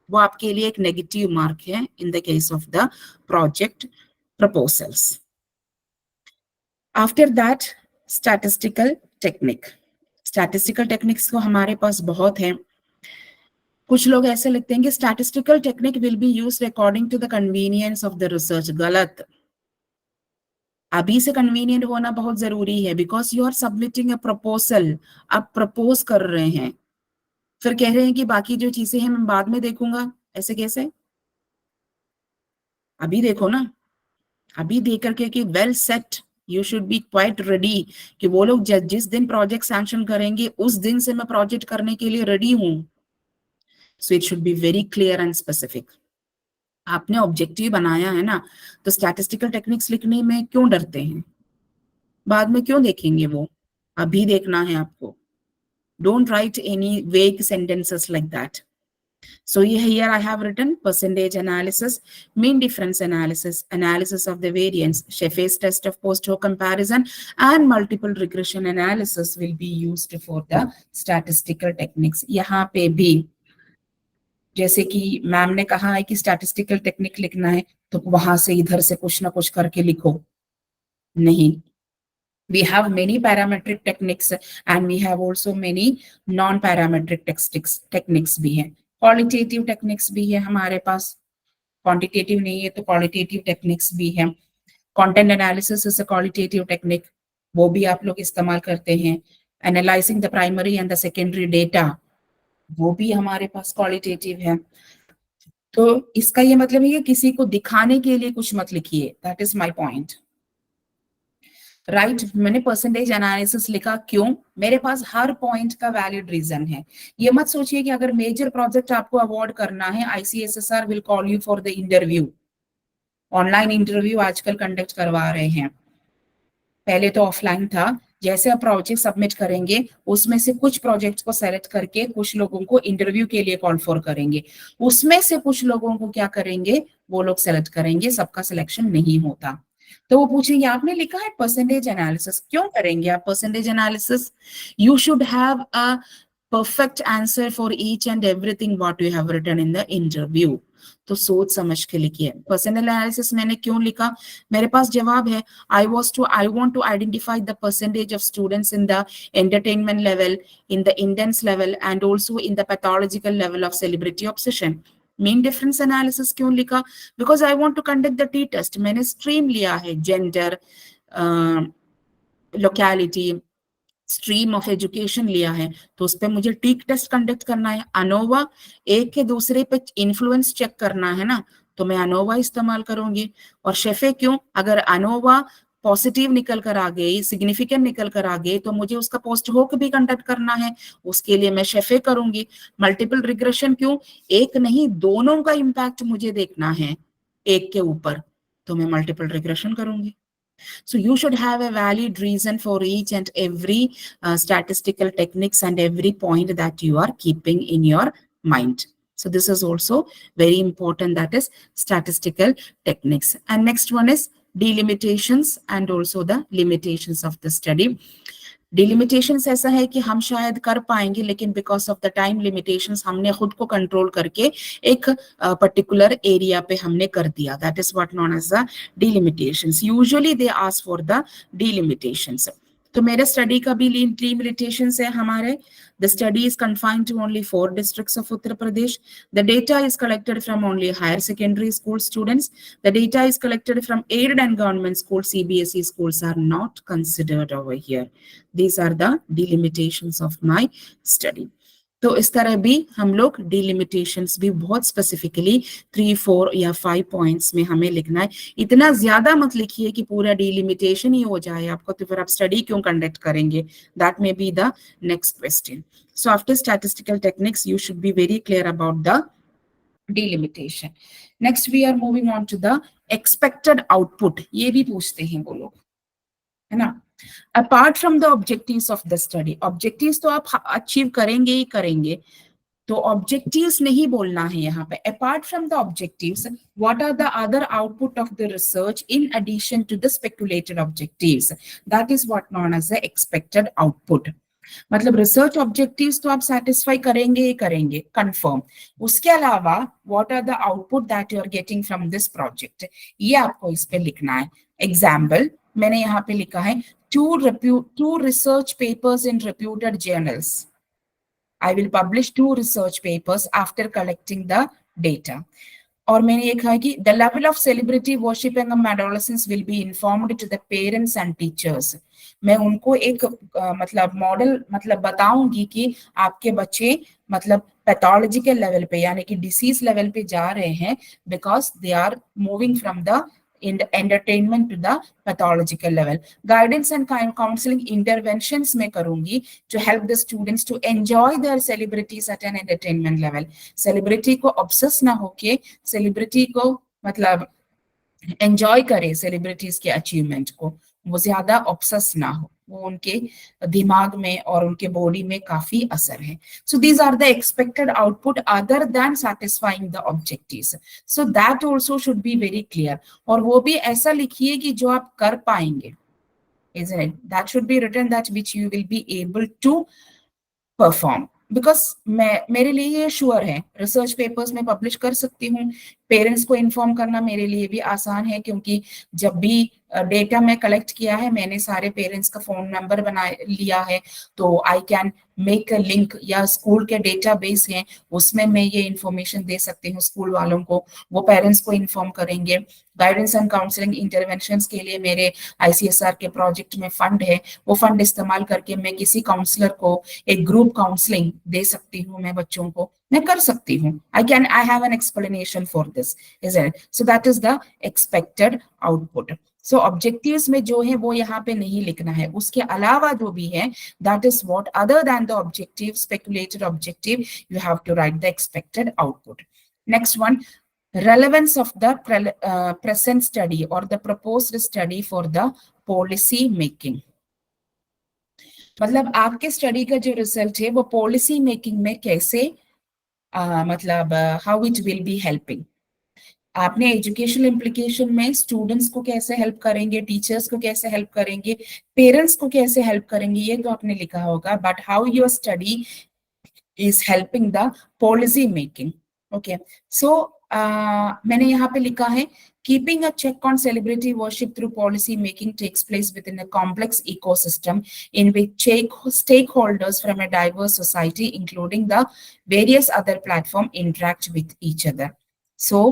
वो आपके लिए एक नेगेटिव मार्क है in the case of the project proposals. After that statistical technique. Statistical techniques को हमारे पास बहुत है। कुछ लोग ऐसे लिखते हैं कि statistical technique will be used according to the convenience of the research. गलत। अभी से कन्वीनियंट होना बहुत जरूरी है, because you are submitting a proposal. आप प्रपोज कर रहे हैं, फिर कह रहे हैं कि बाकी जो चीजें हैं मैं बाद में देखूंगा। ऐसे कैसे? अभी देखो ना, अभी देख करके कि well set, you should B quite ready कि वो लोग जिस दिन प्रोजेक्ट सैंक्शन करेंगे उस दिन से मैं प्रोजेक्ट करने के लिए रेडी हूं। So it should be very clear and specific. आपने ऑब्जेक्टिव बनाया है ना, तो स्टैटिस्टिकल टेक्निक्स लिखने में क्यों डरते हैं? बाद में क्यों देखेंगे वो? अभी देखना है आपको। Don't write any vague sentences like that. So here I have written percentage analysis, mean difference analysis, analysis of the variance, Sheffield's test of post-hoc comparison, and multiple regression analysis will be used for the statistical techniques. यहाँ पे भी जैसे कि ma'am ने कहा है कि statistical technique लिखना है, तो वहां से इधर से कुछ ना कुछ करके लिखो नहीं। We have many parametric techniques and we have also many non-parametric techniques भी हैं। Qualitative techniques भी है हमारे पास, quantitative नहीं है तो qualitative techniques भी है। Content analysis is a qualitative technique, वो भी आप लोग इस्तेमाल करते हैं। Analyzing the primary and the secondary data, वो भी हमारे पास qualitative है। तो इसका ये मतलब है कि किसी को दिखाने के लिए कुछ मत लिखिए, that is my point. Right मैंने परसेंटेज एनालिसिस लिखा क्यों? मेरे पास हर पॉइंट का वैलिड रीजन है। ये मत सोचिए कि अगर मेजर प्रोजेक्ट आपको अवार्ड करना है, ICSSR will call you for the interview. Online interview आजकल कंडक्ट करवा रहे हैं, पहले तो ऑफलाइन था। जैसे आप प्रोजेक्ट सबमिट करेंगे उसमें से कुछ प्रोजेक्ट को सेलेक्ट करके कुछ लोगों को इंटरव्यू के लिए कॉल फॉर करेंगे, उसमें से कुछ लोगों को क्या करेंगे, वो लोग सेलेक्ट करेंगे, सबका सिलेक्शन नहीं होता। तो वो पूछेंगे आपने लिखा है परसेंटेज एनालिसिस, क्यों करेंगे आप percentage analysis? You should have a perfect answer for each and everything what you have written in the interview. तो सोच समझ के लिखिए। परसेंटेज एनालिसिस मैंने क्यों लिखा? मेरे पास जवाब है। I want to identify the percentage of students in the entertainment level, in the intense level, and also in the pathological level of celebrity obsession. Mean difference analysis क्यों लिखा? Because I want to conduct the t test. मैंने stream लिया है, gender, locality, stream of education लिया है, तो उस पर मुझे टी टेस्ट कंडक्ट करना है। अनोवा एक के दूसरे पे इन्फ्लुएंस चेक करना है ना, तो मैं अनोवा इस्तेमाल करूंगी। और शेफे क्यों? अगर अनोवा पॉजिटिव निकल कर आ गई, सिग्निफिकेंट निकल कर आ गई, तो मुझे उसका पोस्ट होक भी कंडक्ट करना है, उसके लिए मैं शेफे करूंगी। मल्टीपल रिग्रेशन क्यों? एक नहीं, दोनों का इंपैक्ट मुझे देखना है एक के ऊपर, तो मैं मल्टीपल रिग्रेशन करूंगी। So you should have a valid reason for each and every statistical techniques and every point that you are keeping in your mind. So this is also very important, that is statistical techniques. And next one is delimitations and also the limitations of the study. डिलिमिटेशंस ऐसा है कि हम शायद कर पाएंगे, लेकिन because of the time limitations हमने खुद को कंट्रोल करके एक पर्टिकुलर एरिया पे हमने कर दिया। That is what known as the delimitations. Usually they ask for the delimitations. तो मेरे स्टडी का भी लिमिटेशंस है हमारे। The study is confined to only 4 districts of Uttar Pradesh. The data is collected from only higher secondary school students. The data is collected from aided and government schools. CBSE schools are not considered over here. These are the delimitations of my study. तो इस तरह भी हम लोग डिलिमिटेशंस भी बहुत specifically 3, 4 या 5 points में हमें लिखना है। इतना ज्यादा मत लिखिए कि पूरा डिलिमिटेशन ही हो जाए आपको, तो फिर आप स्टडी क्यों कंडक्ट करेंगे? That may be the next question. So after statistical techniques you should be very clear about the delimitation. Next we are moving on to the expected output. ये भी पूछते हैं वो लोग, है ना। Apart from the objectives of the study, objectives तो आप अचीव करेंगे ही करेंगे, तो ऑब्जेक्टिव्स नहीं बोलना है यहाँ पे. Apart from the objectives, what are the other output of the research in addition to the speculated objectives? That is what known as the expected output. मतलब रिसर्च ऑब्जेक्टिव्स तो आप सेटिस्फाई करेंगे ही करेंगे कंफर्म. उसके अलावा what are the output that you are getting from this project, ये आपको इस पे लिखना है. एग्जाम्पल मैंने यहाँ पे लिखा है two research papers in reputed journals. I will publish 2 research papers after collecting the data. और मैंने ये कहा कि the level of celebrity worship among adolescents will be informed to the parents and teachers. मैं उनको एक मतलब मॉडल मतलब बताऊंगी कि आपके बच्चे मतलब पैथोलॉजी के लेवल पे यानी कि डिसीज लेवल पे जा रहे हैं because they are moving from the in the entertainment to the pathological level. Guidance and counseling interventions में करूंगी to help the students to enjoy their celebrities at an entertainment level. Celebrity को obsess ना होके celebrity को मतलब enjoy करे celebrities के achievement को, वो ज्यादा obsess ना हो, वो उनके दिमाग में और उनके बॉडी में काफी असर है. So these are the expected output other than satisfying the objectives. So that also should be very clear. और वो भी ऐसा लिखिए कि जो आप कर पाएंगे, isn't it? That should be written that which you will be able to perform. Because मेरे लिए ये श्योर है, रिसर्च पेपर्स में पब्लिश कर सकती हूँ. पेरेंट्स को इन्फॉर्म करना मेरे लिए भी आसान है क्योंकि जब भी डेटा में कलेक्ट किया है मैंने सारे पेरेंट्स का फोन नंबर बना लिया है, तो I can make a link या स्कूल के डेटाबेस हैं उसमें मैं ये इंफॉर्मेशन दे सकती हूँ स्कूल वालों को, वो पेरेंट्स को इन्फॉर्म करेंगे. गाइडेंस एंड काउंसलिंग इंटरवेंशंस के लिए मेरे आईसीएसआर के प्रोजेक्ट में फंड है, वो फंड इस्तेमाल करके मैं किसी काउंसलर को एक ग्रुप काउंसलिंग दे सकती हूँ, मैं बच्चों को मैं कर सकती हूँ. I have an explanation for this, is it? So that is the expected output. So objectives में जो है वो यहाँ पे नहीं लिखना है, उसके अलावा जो भी है that is what other than the objective, speculated objective, you have to write the expected output. Next one, relevance of the present study or the proposed study for the policy making. मतलब आपके study का जो result है वो policy making में कैसे मतलब how it will be helping. आपने एजुकेशनल इम्प्लीकेशन में स्टूडेंट्स को कैसे हेल्प करेंगे, टीचर्स को कैसे हेल्प करेंगे, पेरेंट्स को कैसे हेल्प करेंगे, ये तो आपने लिखा होगा. But how your study is helping the policy making. Okay, so मैंने यहाँ पे लिखा है keeping a check on celebrity worship through policy making takes place within a complex ecosystem in which stakeholders from a diverse society including the various other platform interact with each other. So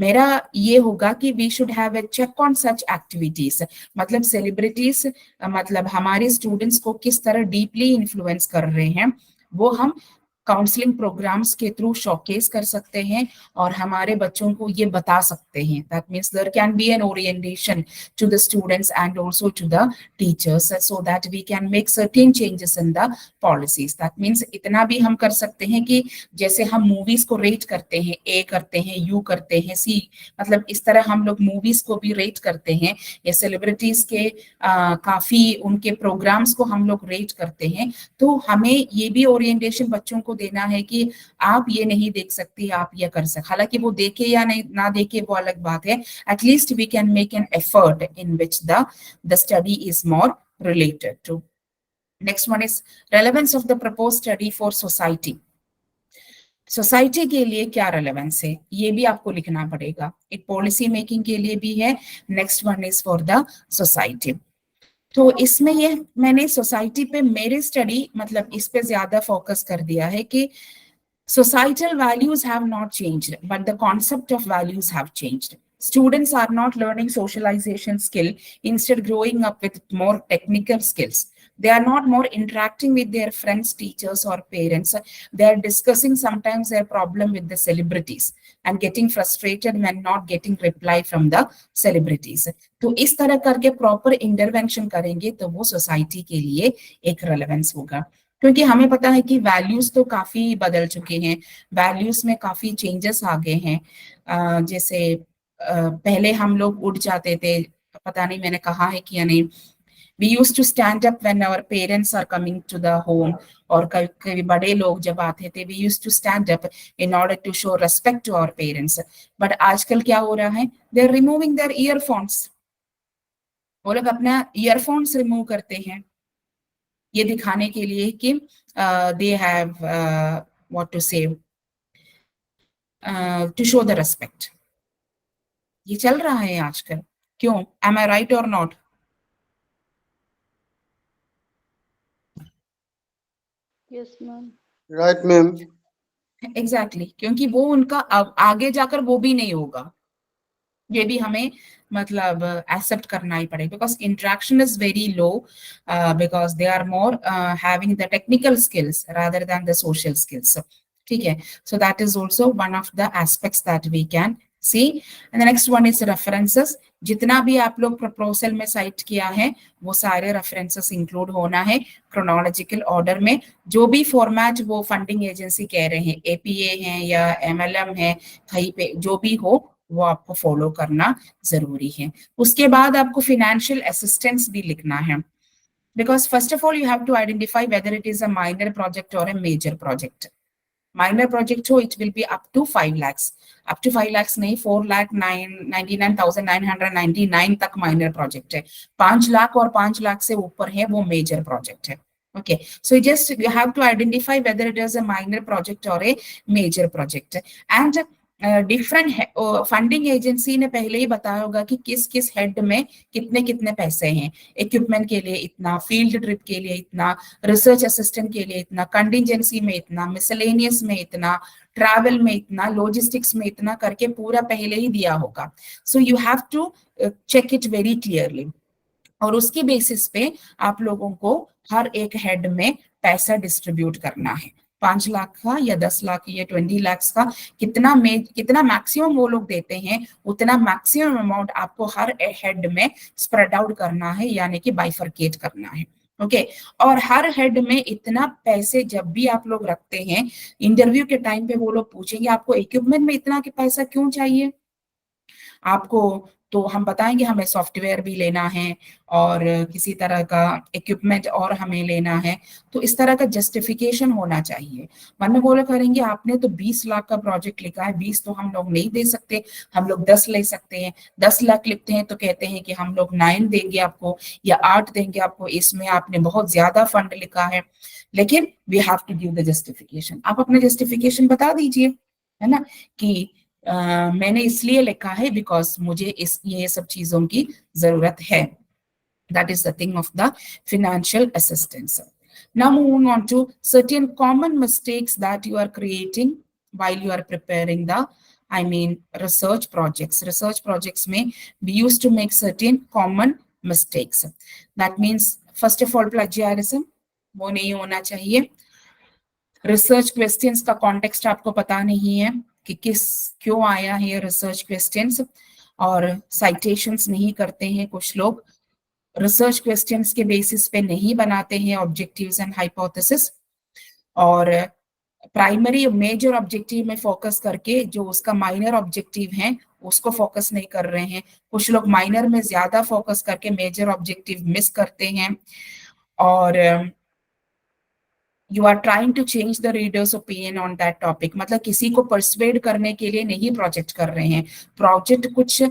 मेरा ये होगा कि we should have a check on such activities. मतलब celebrities मतलब हमारे students को किस तरह deeply influence कर रहे हैं वो हम काउंसलिंग प्रोग्राम्स के थ्रू शोकेस कर सकते हैं और हमारे बच्चों को ये बता सकते हैं. That means there can be an orientation to the students and also to the teachers so that we can make certain changes in the policies. That means इतना भी हम कर सकते हैं कि जैसे हम मूवीज को रेट करते हैं, ए करते हैं, यू करते हैं, सी, मतलब इस तरह हम लोग मूवीज को भी रेट करते हैं या सेलिब्रिटीज के काफी उनके प्रोग्राम्स को हम लोग रेट करते हैं. तो हमें ये भी ओरिएंटेशन बच्चों को देना है कि आप ये नहीं देख सकते, आप ये कर सकते. हालांकि वो देखे या नहीं ना देखे वो अलग बात है. At least we can make an effort in which the study is more related to. Next one is relevance of the proposed study for society. Society के लिए क्या रेलेवेंस है ये भी आपको लिखना पड़ेगा. एक पॉलिसी मेकिंग के लिए भी है. Next one is for the society. तो इसमें ये मैंने सोसाइटी पे मेरी स्टडी मतलब इस पे ज्यादा फोकस कर दिया है कि societal values have not changed but the concept of values have changed. Students are not learning socialization skill, instead growing up with more technical skills. They are not more interacting with their friends, teachers or parents. They are discussing sometimes their problem with the celebrities and getting frustrated when not getting reply from the celebrities. तो इस तरह करके proper intervention करेंगे तो वो society के लिए एक रेलेवेंस होगा. क्योंकि हमें पता है कि वैल्यूज तो काफी बदल चुके हैं, वैल्यूज में काफी चेंजेस आ गए हैं. जैसे पहले हम लोग उठ जाते थे, पता नहीं मैंने कहा है कि या नहीं, We used to stand up when our parents are coming to the home, और कभी बड़े लोग जब आते थे, we used to stand up in order to show respect to our parents. But आजकल क्या हो रहा है, they are removing their earphones. वो लोग अपना earphones remove करते हैं ये दिखाने के लिए कि they have what to say, to show the respect. ये चल रहा है आजकल, क्यों? Am I right or not? Yes ma'am. Right ma'am. Exactly क्योंकि वो उनका आगे जाकर वो भी नहीं होगा, ये भी हमें मतलब एक्सेप्ट करना ही पड़ेगा, because interaction is very low, because they are more having the technical skills rather than the social skills. ठीक है, so that is also one of the aspects that we can see. And the next one is references. जितना भी आप लोग proposal में site किया है वो सारे रेफरेंसेस इंक्लूड होना है क्रोनोलॉजिकल ऑर्डर में. जो भी फॉर्मेट वो फंडिंग एजेंसी कह रहे हैं, एपीए है या एमएलएम है, कहीं पे जो भी हो वो आपको फॉलो करना जरूरी है. उसके बाद आपको फाइनेंशियल असिस्टेंस भी लिखना है, because first of all you have to identify whether it is a minor project और a major project. Minor project हो it will be up to 5 lakhs, up to 5 lakhs नहीं, 4,99,999 तक माइनर प्रोजेक्ट है. 5 लाख और 5 लाख से ऊपर है वो मेजर प्रोजेक्ट है. Okay, so just you have to identify whether it is a minor project or a major project. And different funding agency ने पहले ही बताया होगा कि किस किस हेड में कितने कितने पैसे हैं. इक्विपमेंट के लिए इतना, फील्ड ट्रिप के लिए इतना, रिसर्च असिस्टेंट के लिए इतना, कंटिजेंसी में इतना, मिसलेनियस में इतना, ट्रैवल में इतना, लॉजिस्टिक्स में इतना करके पूरा पहले ही दिया होगा. So you have to check it very clearly, और उसकी बेसिस पे आप लोगों को हर एक हेड में पैसा डिस्ट्रीब्यूट करना है. 5 लाख का या 10 लाख या 20 लाख का कितना मैक्सिमम वो लोग देते हैं, उतना मैक्सिमम अमाउंट आपको हर हेड में स्प्रेड आउट करना है, यानी कि बाइफरकेट करना है. ओके, और हर हेड में इतना पैसे जब भी आप लोग रखते हैं, इंटरव्यू के टाइम पे वो लोग पूछेंगे आपको इक्विपमेंट में इतना पैसा क्यों चाहिए आपको, तो हम बताएंगे हमें सॉफ्टवेयर भी लेना है और किसी तरह का इक्विपमेंट और हमें लेना है. तो इस तरह का जस्टिफिकेशन होना चाहिए. वरना वो लोग करेंगे आपने तो 20 लाख का प्रोजेक्ट लिखा है, 20 तो हम लोग नहीं दे सकते, हम लोग 10 ले सकते हैं. 10 लाख लिखते हैं तो कहते हैं कि हम लोग 9 देंगे आपको या 8 देंगे आपको, इसमें आपने बहुत ज्यादा फंड लिखा है. लेकिन we have to give the justification. आप अपना जस्टिफिकेशन बता दीजिए, है ना, कि मैंने इसलिए लिखा है बिकॉज मुझे ये सब चीजों की जरूरत है. That is the thing of the financial assistance. Now moving on to certain common mistakes that you are creating while you are preparing the, research projects. Research projects में we used to make certain common mistakes. That means first of all plagiarism, वो नहीं होना चाहिए. Research questions का context आपको पता नहीं है कि क्यों आया है रिसर्च क्वेश्चंस, और साइटेशंस नहीं करते हैं कुछ लोग. रिसर्च क्वेश्चंस के बेसिस पे नहीं बनाते हैं ऑब्जेक्टिव्स एंड हाइपोथेसिस, और प्राइमरी मेजर ऑब्जेक्टिव में फोकस करके जो उसका माइनर ऑब्जेक्टिव है उसको फोकस नहीं कर रहे हैं. कुछ लोग माइनर में ज्यादा फोकस करके मेजर ऑब्जेक्टिव मिस करते हैं, और you are trying to change the reader's opinion on that topic. मतलब किसी को परसुएड करने के लिए नहीं प्रोजेक्ट कर रहे हैं. प्रोजेक्ट कुछ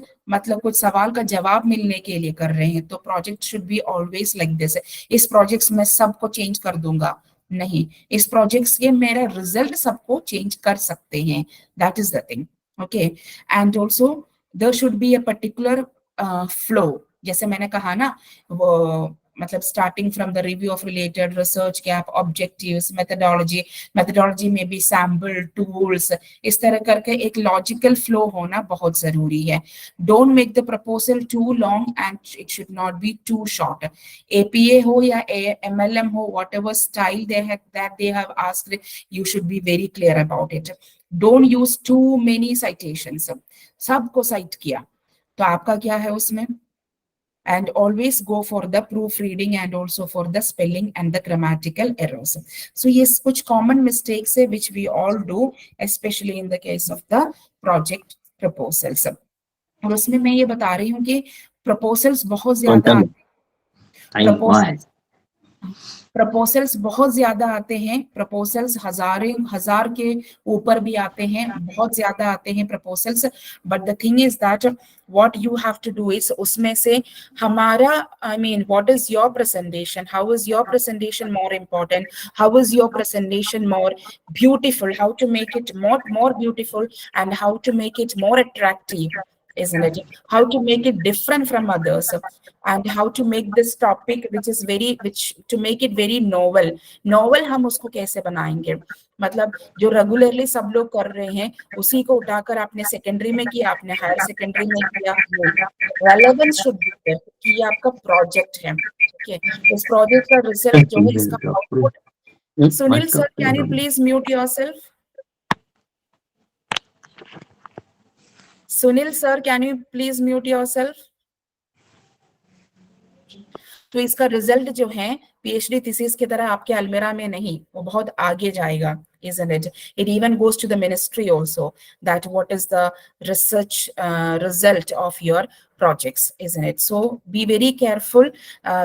सवाल का जवाब मिलने के लिए कर रहे हैं. तो project should be always like this. इस प्रोजेक्ट में सबको चेंज कर दूंगा, नहीं, इस प्रोजेक्ट के मेरा रिजल्ट सबको चेंज कर सकते हैं. That is the thing. Okay, and also there should be a particular flow. जैसे मैंने कहा ना, वो मतलब starting from the review of related, research gap, objectives, methodology में भी सैम्पल, टूल्स, इस तरह करके एक लॉजिकल फ्लो होना बहुत जरूरी है. Don't make the proposal too long and it should not be too short. APA हो या एमएलएम हो, whatever style they have asked, you should be very clear about it. Don't use too many citations. सबको cite किया तो आपका क्या है उसमें. And always go for the proofreading and also for the spelling and the grammatical errors. So yes, कुछ common mistakes है which we all do, especially in the case of the project proposals. और उसमें मैं ये बता रही हूँ कि proposals बहुत ज्यादा आते हैं, प्रपोजल्स बहुत ज्यादा आते हैं, प्रपोजल्स हजार के ऊपर भी आते हैं, बहुत ज्यादा आते हैं proposals. But the thing is that what you have to do is, उसमें से हमारा I mean what is your presentation, how is your presentation more important, how is your presentation more beautiful, how to make it more beautiful, and how to make it more attractive, isn't it? How to make it different from others, and how to make this topic which to make it very novel हम उसको कैसे बनाएंगे? मतलब जो regularly सब लोग कर रहे हैं उसी को उठाकर आपने सेकेंडरी में किया, आपने हायर सेकेंडरी में किया, रेलेवेंस शुड बी देयर कि ये आपका प्रोजेक्ट है, ठीक है? इस प्रोजेक्ट का रिजल्ट जो है, इसका output. Sunil sir, can you please mute yourself? Sunil sir, can you please mute yourself? तो इसका रिजल्ट जो है पीएचडी थीसिस की तरह आपके अलमीरा में नहीं, वो बहुत आगे जाएगा, isn't it? It even goes to the ministry also, that what is the research result of your projects, isn't it? So be very careful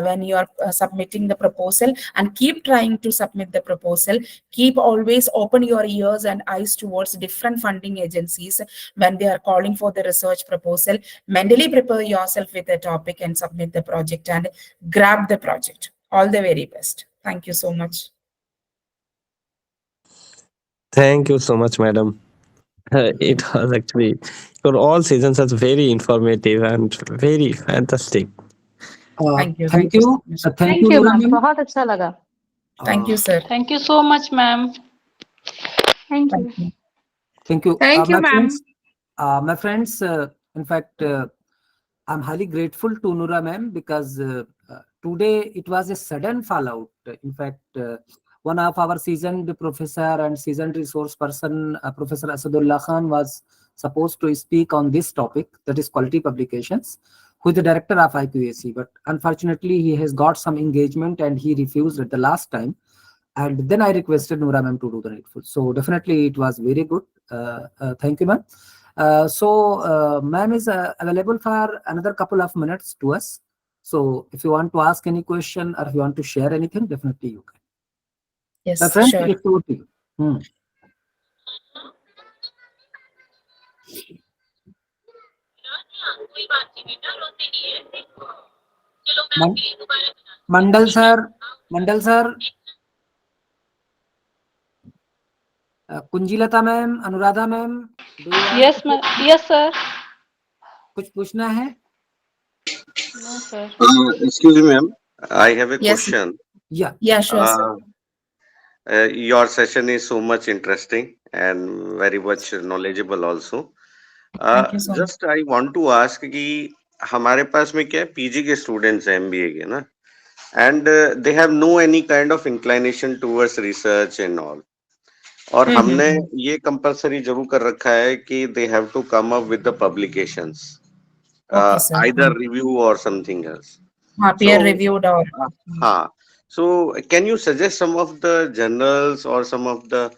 when you are submitting the proposal, and keep trying to submit the proposal. Keep always open your ears and eyes towards different funding agencies when they are calling for the research proposal. Mentally prepare yourself with the topic and submit the project and grab the project. All the very best. Thank you so much. Thank you so much, madam. It was actually, your all seasons are very informative and very fantastic. Thank you. Thank you. Thank thank you, you Nora ma'am, ma'am. बहुत अच्छा लगा। Thank you, sir. Thank you so much ma'am. Thank you. Thank you. Thank you. Thank you, my ma'am. friends, in fact, I'm highly grateful to Nora ma'am, because today it was a sudden fallout. In fact, one of our seasoned professor and seasoned resource person, Professor Asadullah Khan, was supposed to speak on this topic, that is quality publications, who is the director of IQAC. But unfortunately, he has got some engagement and he refused at the last time. And then I requested Nora ma'am to do the needful. So definitely it was very good. Thank you, ma'am. Ma'am is available for another couple of minutes to us. So if you want to ask any question or if you want to share anything, definitely you can. Yes, Friends, sure. it's over to you. Mandal sir, Kunjilata ma'am, Anuradha ma'am, do you want yes ma'am, yes sir. कुछ पूछना है? No sir. Excuse me, ma'am. I have a Yes. question. Yeah. Yeah, sure, sir. Your session is so much interesting and very much knowledgeable also. Thank you so much. Just I want to ask कि हमारे पास में क्या है, PG के students हैं, MBA के ना, and they have no any kind of inclination towards research and all. और हमने ये कंपलसरी जरूर कर रखा है कि they have to come up with the publications, Okay, sir. either review or something else. Peer So, reviewed or हाँ. So can you suggest some of the journals or some of the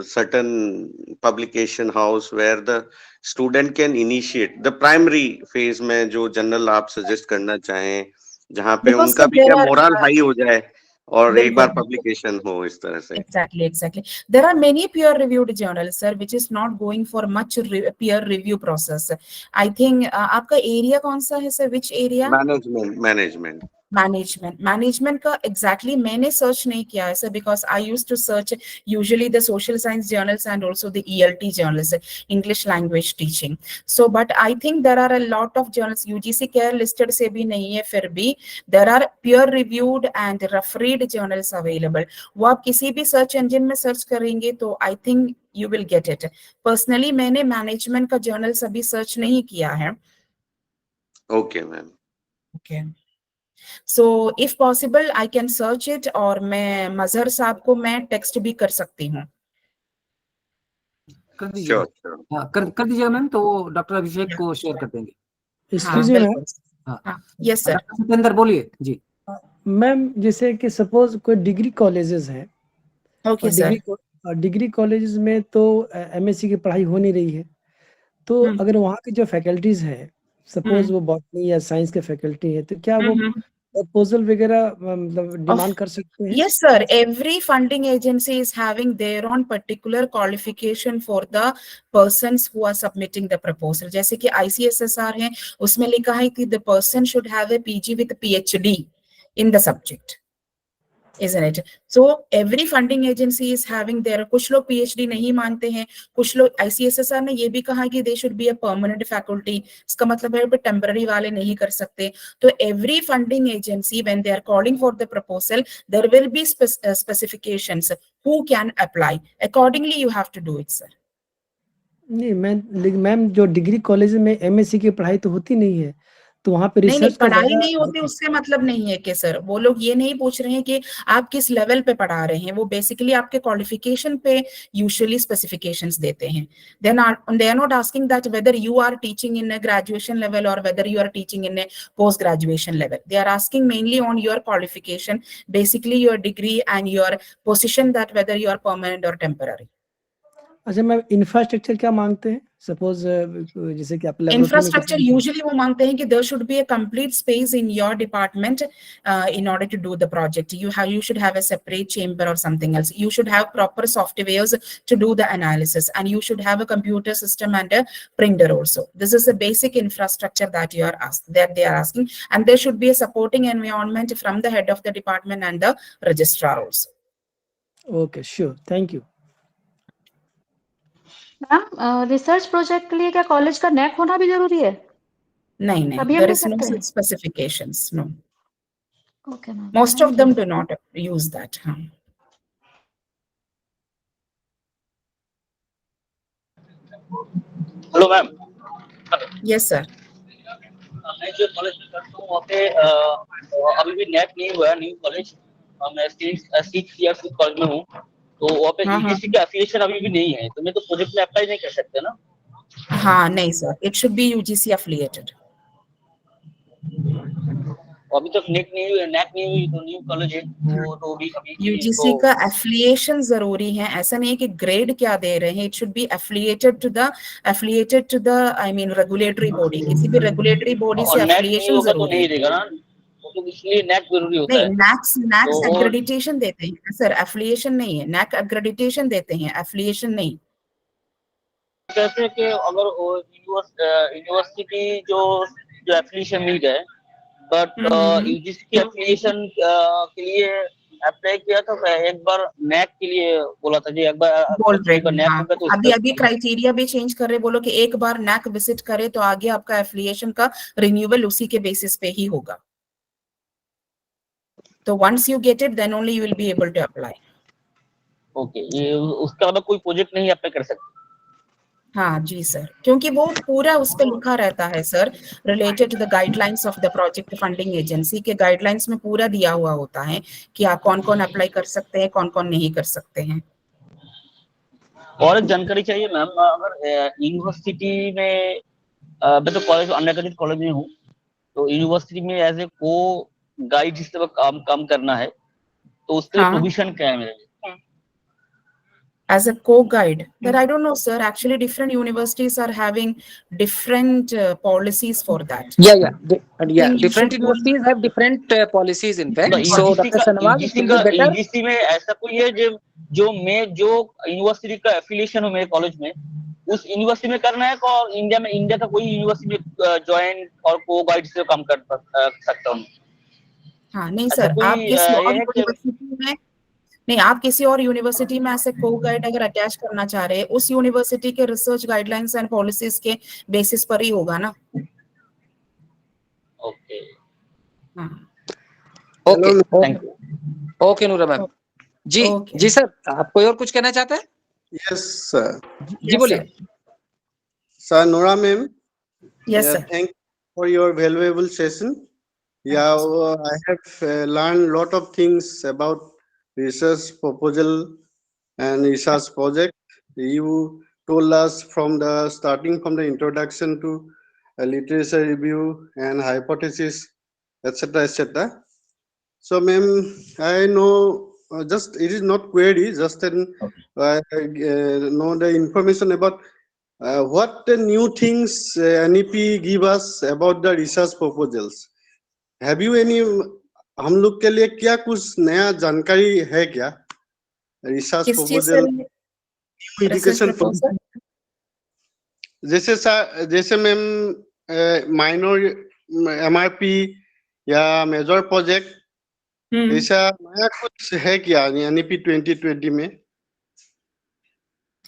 certain publication house where the student can initiate the primary phase में जो journal आप suggest करना चाहें, जहाँ पे Because उनका sir, भी there क्या are, मोरल हाई हो जाए और एक बार बिल्कुल। publication हो इस तरह से. Exactly. There are many peer-reviewed journals, sir, which is not going for much peer review process. I think आपका area कौन सा है, sir? Which area? मैनेजमेंट का एग्जैक्टली मैंने सर्च नहीं किया है sir, because I used to search usually the social science journals and also the ELT journals, English language teaching. So but I think there are a lot of journals, UGC care listed से भी नहीं है, फिर भी there are peer reviewed and refereed journals available. वो आप किसी भी सर्च इंजन में सर्च करेंगे तो I think you will get it. Personally मैंने मैनेजमेंट का जर्नल्स अभी सर्च नहीं किया है. Okay ma'am. Okay, so if possible I can search it, और मैं मजहर साहब को मैं टेक्स्ट भी कर सकती हूँ. कर दीजिए. हाँ, कर दीजिएगा मैम, तो डॉक्टर अभिषेक को शेयर कर देंगे. Excuse me ma'am. हाँ, यस सर. सत्येंद्र बोलिए जी. मैम जैसे कि सपोज कोई डिग्री कॉलेजेस हैं. Okay sir. डिग्री कॉलेजेस में तो एमएससी की पढ़ाई हो नहीं रही है, तो अगर वहाँ की जो फैकल्टीज हैं, सपोज वो बॉटनी या साइंस के फैकल्टी है, तो क्या वो प्रपोजल वगैरह मतलब डिमांड कर सकते हैं? Yes, sir. Every funding agency is having their own particular qualification for the persons who are submitting the proposal. जैसे कि ICSSR है, उसमें लिखा है कि the person should have a PG with a PhD in the subject, isn't it? So every funding agency is having their, कुछ लोग PhD नहीं मानते हैं, कुछ लोग, ICSSR ने ये भी कहा कि they should be a permanent faculty, इसका मतलब है temporary वाले नहीं कर सकते. तो every funding agency when they are calling for the proposal, there will be specifications who can apply. Accordingly you have to do it, sir. नहीं ma'am जो डिग्री कॉलेज में MSc की पढ़ाई तो होती नहीं है, तो वहाँ पे नहीं रिसर्च का पढ़ाई ज़्यादा नहीं होती उससे मतलब नहीं है कि सर, वो लोग ये नहीं पूछ रहे हैं कि आप किस लेवल पे पढ़ा रहे हैं, वो बेसिकली आपके क्वालिफिकेशन पे यूजुअली स्पेसिफिकेशंस देते हैं. they are not asking that whether you are teaching in a graduation level or whether you are teaching in a post graduation level. They are asking mainly on your qualification, basically your degree and your position, that whether you are permanent or temporary. अच्छा ma'am, infrastructure क्या मांगते हैं? Suppose जैसे कि आप Infrastructure usually वो मांगते हैं कि there should be a complete space in your department in order to do the project. You should have a separate chamber or something else. You should have proper softwares to do the analysis, and you should have a computer system and a printer also. This is a basic infrastructure that they are asking, and there should be a supporting environment from the head of the department and the registrar also. Okay, sure, thank you. Ma'am research project के लिए क्या college का NAC होना भी जरूरी है? नहीं, तभी हम there ले is no सकते हैं? such specifications, no. Okay, ma'am. Most of them do not use that. Hello ma'am. Yes, sir. मैं जो कॉलेज में करता हूँ वहाँ पे अभी भी NAC नहीं हुआ है, न्यू कॉलेज. मैं 6 years कॉलेज में हूँ, तो वहाँ पे UGC का एफिलिएशन अभी भी नहीं है, तो मैं तो प्रोजेक्ट में अप्लाई नहीं कर सकते ना? हाँ नहीं sir, it should be UGC affiliated. अभी तक NAC नहीं हुई तो न्यू कॉलेज है, तो भी अभी UGC का एफिलिएशन जरूरी है, ऐसा नहीं है कि ग्रेड क्या दे रहे हैं. It should be affiliated to the I mean regulatory body. किसी भी regulatory body से affiliation जरूरी है. नहीं देगा ना, तो इसलिए NAC जरूरी होता है. नहीं, NAC accreditation देते हैं सर, affiliation नहीं है. NAC accreditation देते हैं, affiliation नहीं. कहते हैं कि अगर यूनिवर्सिटी की जो एफिलिएशन मिल गए, बट UGC की एफिलिएशन के लिए अप्लाई किया तो एक बार NAC के लिए बोला था जी, एक बार बोल रहे हैं. तो अभी क्राइटेरिया भी चेंज कर रहे, बोलो कि एक बार NAC विजिट करे तो आगे आपका एफिलिएशन का रिन्यूअल उसी के बेसिस पे ही होगा. तो once you get it, then only you will be able to apply. Okay, ये उसका अलावा कोई प्रोजेक्ट नहीं अप्लाई कर सकते? हाँ जी सर, क्योंकि वो पूरा उस पे लिखा रहता है sir, related to the guidelines of the project funding agency के गाइडलाइंस में पूरा दिया हुआ होता है कि आप कौन कौन अप्लाई कर सकते हैं, कौन कौन नहीं कर सकते हैं. और एक जानकारी चाहिए मैम, अगर यूनिवर्सिटी में मैं तो कॉलेज अंडर कॉलेज में हूँ, तो यूनिवर्सिटी में एज ए को गाइड जिस तरह काम करना है, तो उसके प्रोविजन क्या है मेरे लिए? As a co-guide, but I don't know, sir. Actually, different universities are having different policies for that. Yeah. Different universities have different policies. In fact, so Dr. Sanwal, it will be better. UGC में ऐसा कोई है जो university का affiliation हो मेरे college में, उस यूनिवर्सिटी में करना है, और इंडिया का कोई यूनिवर्सिटी में ज्वाइन और को-गाइड से काम कर सकता हूँ? हाँ नहीं सर, आप किसी और यूनिवर्सिटी में नहीं, आप किसी और यूनिवर्सिटी में ऐसे को-गाइड अगर अटैच करना चाह रहे हैं, उस यूनिवर्सिटी के रिसर्च गाइडलाइंस एंड पॉलिसीज के बेसिस पर ही होगा ना. ओके. Thank you. ओके नूरा मैम जी सर, आप कोई और कुछ कहना चाहते हैं? Yes sir. जी बोलिए सर. नूरा ma'am, yes sir, thank for your valuable session. I have learned lot of things about research proposal and research project. You told us from the introduction to literature review and hypothesis, etc. So ma'am, I know just it is not query, just know the information about what the new things NEP give us about the research proposals. Have you any हम लोग के लिए क्या कुछ नया जानकारी है क्या? रिसर्च किस चीज प्रपोजल, से एजुकेशन प्रपोजल? जैसे मैम माइनर MRP या मेजर प्रोजेक्ट, ऐसा नया कुछ है क्या NEP 2020 में?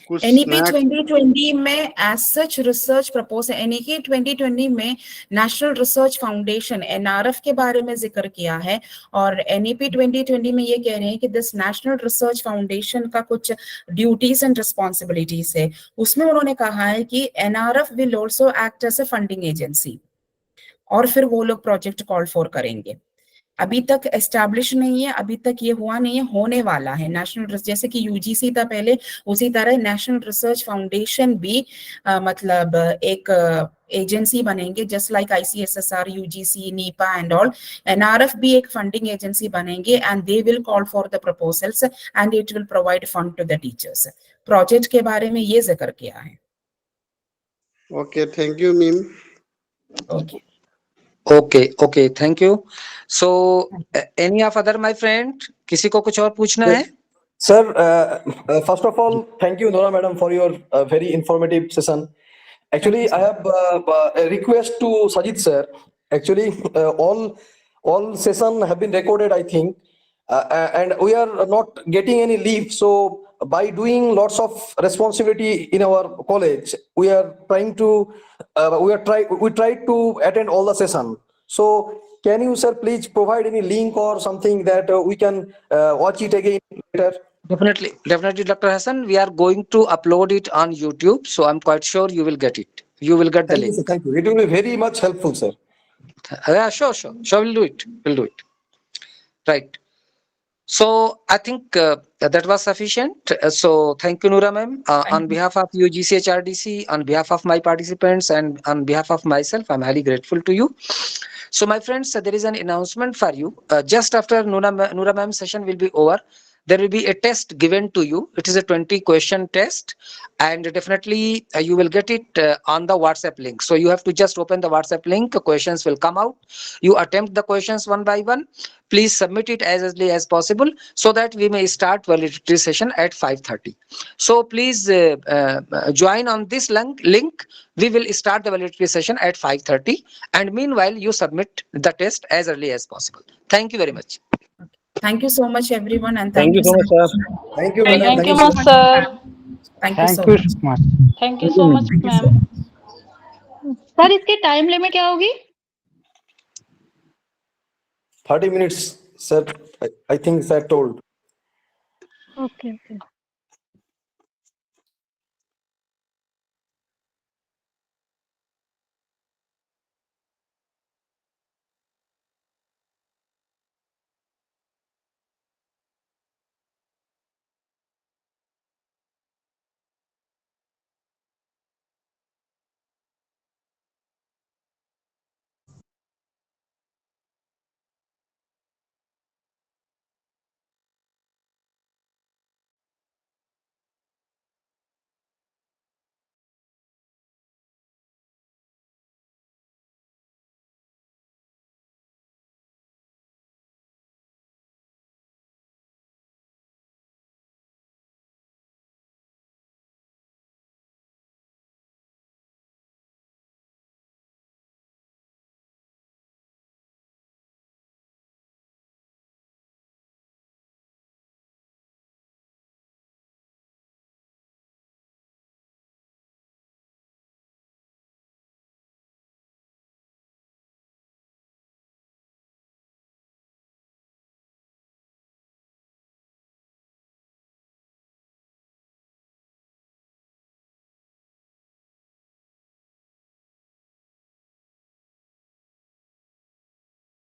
कुछ NEP नया 2020 में as such research proposal, NEP 2020 में नेशनल रिसर्च फाउंडेशन NRF के बारे में जिक्र किया है, और NEP 2020 में ये कह रहे हैं कि दिस नेशनल रिसर्च फाउंडेशन का कुछ ड्यूटीज एंड रिस्पॉन्सिबिलिटीज है। उसमें उन्होंने कहा है कि NRF will also act as a funding agency, और फिर वो लोग प्रोजेक्ट कॉल फॉर करेंगे। अभी तक एस्टैब्लिश नहीं है, अभी तक ये हुआ नहीं है, होने वाला है। नेशनल, जैसे कि UGC था पहले, उसी तरह नेशनल रिसर्च फाउंडेशन भी मतलब एक एजेंसी बनेंगे, just like ICSSR, UGC, NEPA and all. NRF भी एक फंडिंग एजेंसी बनेंगे, and they will call for the proposals and it will provide fund to the teachers. Project के बारे में ये जिक्र किया है। Okay, thank you ma'am. Okay okay, thank you. So any of other my friend, किसी को कुछ और पूछना है? Sir, first of all, thank you, Nora Madam, for your very informative session. Actually, I have a request to Sajid sir. Actually, all session have been recorded, I think, and we are not getting any leave. So, by doing lots of responsibility in our college, we are trying to we try to attend all the session. So, can you, sir, please provide any link or something that we can watch it again later? Definitely, Dr. Hassan, we are going to upload it on YouTube, so I'm quite sure you will get it. You will get the Thank you, link. sir. Thank you. It will be very much helpful, sir. Yeah, sure. We'll do it. Right. So I think that was sufficient. So thank you, Noora ma'am. On behalf of UGC HRDC, on behalf of my participants, and on behalf of myself, I'm highly grateful to you. So my friends, there is an announcement for you. Just after Noora ma'am session will be over, there will be a test given to you. It is a 20-question test, and definitely you will get it on the WhatsApp link. So you have to just open the WhatsApp link. Questions will come out. You attempt the questions one by one. Please submit it as early as possible so that we may start validity session at 5:30. So please join on this link. We will start the validity session at 5:30, and meanwhile you submit the test as early as possible. Thank you very much. Thank you so much, everyone, and Thank you so much, sir. Thank you, madam. Thank you so much, much, sir. ma'am. Thank you so much. Thank you so much, ma'am. Sir इसकी time limit क्या होगी? 30 minutes, sir. I think sir told. Okay.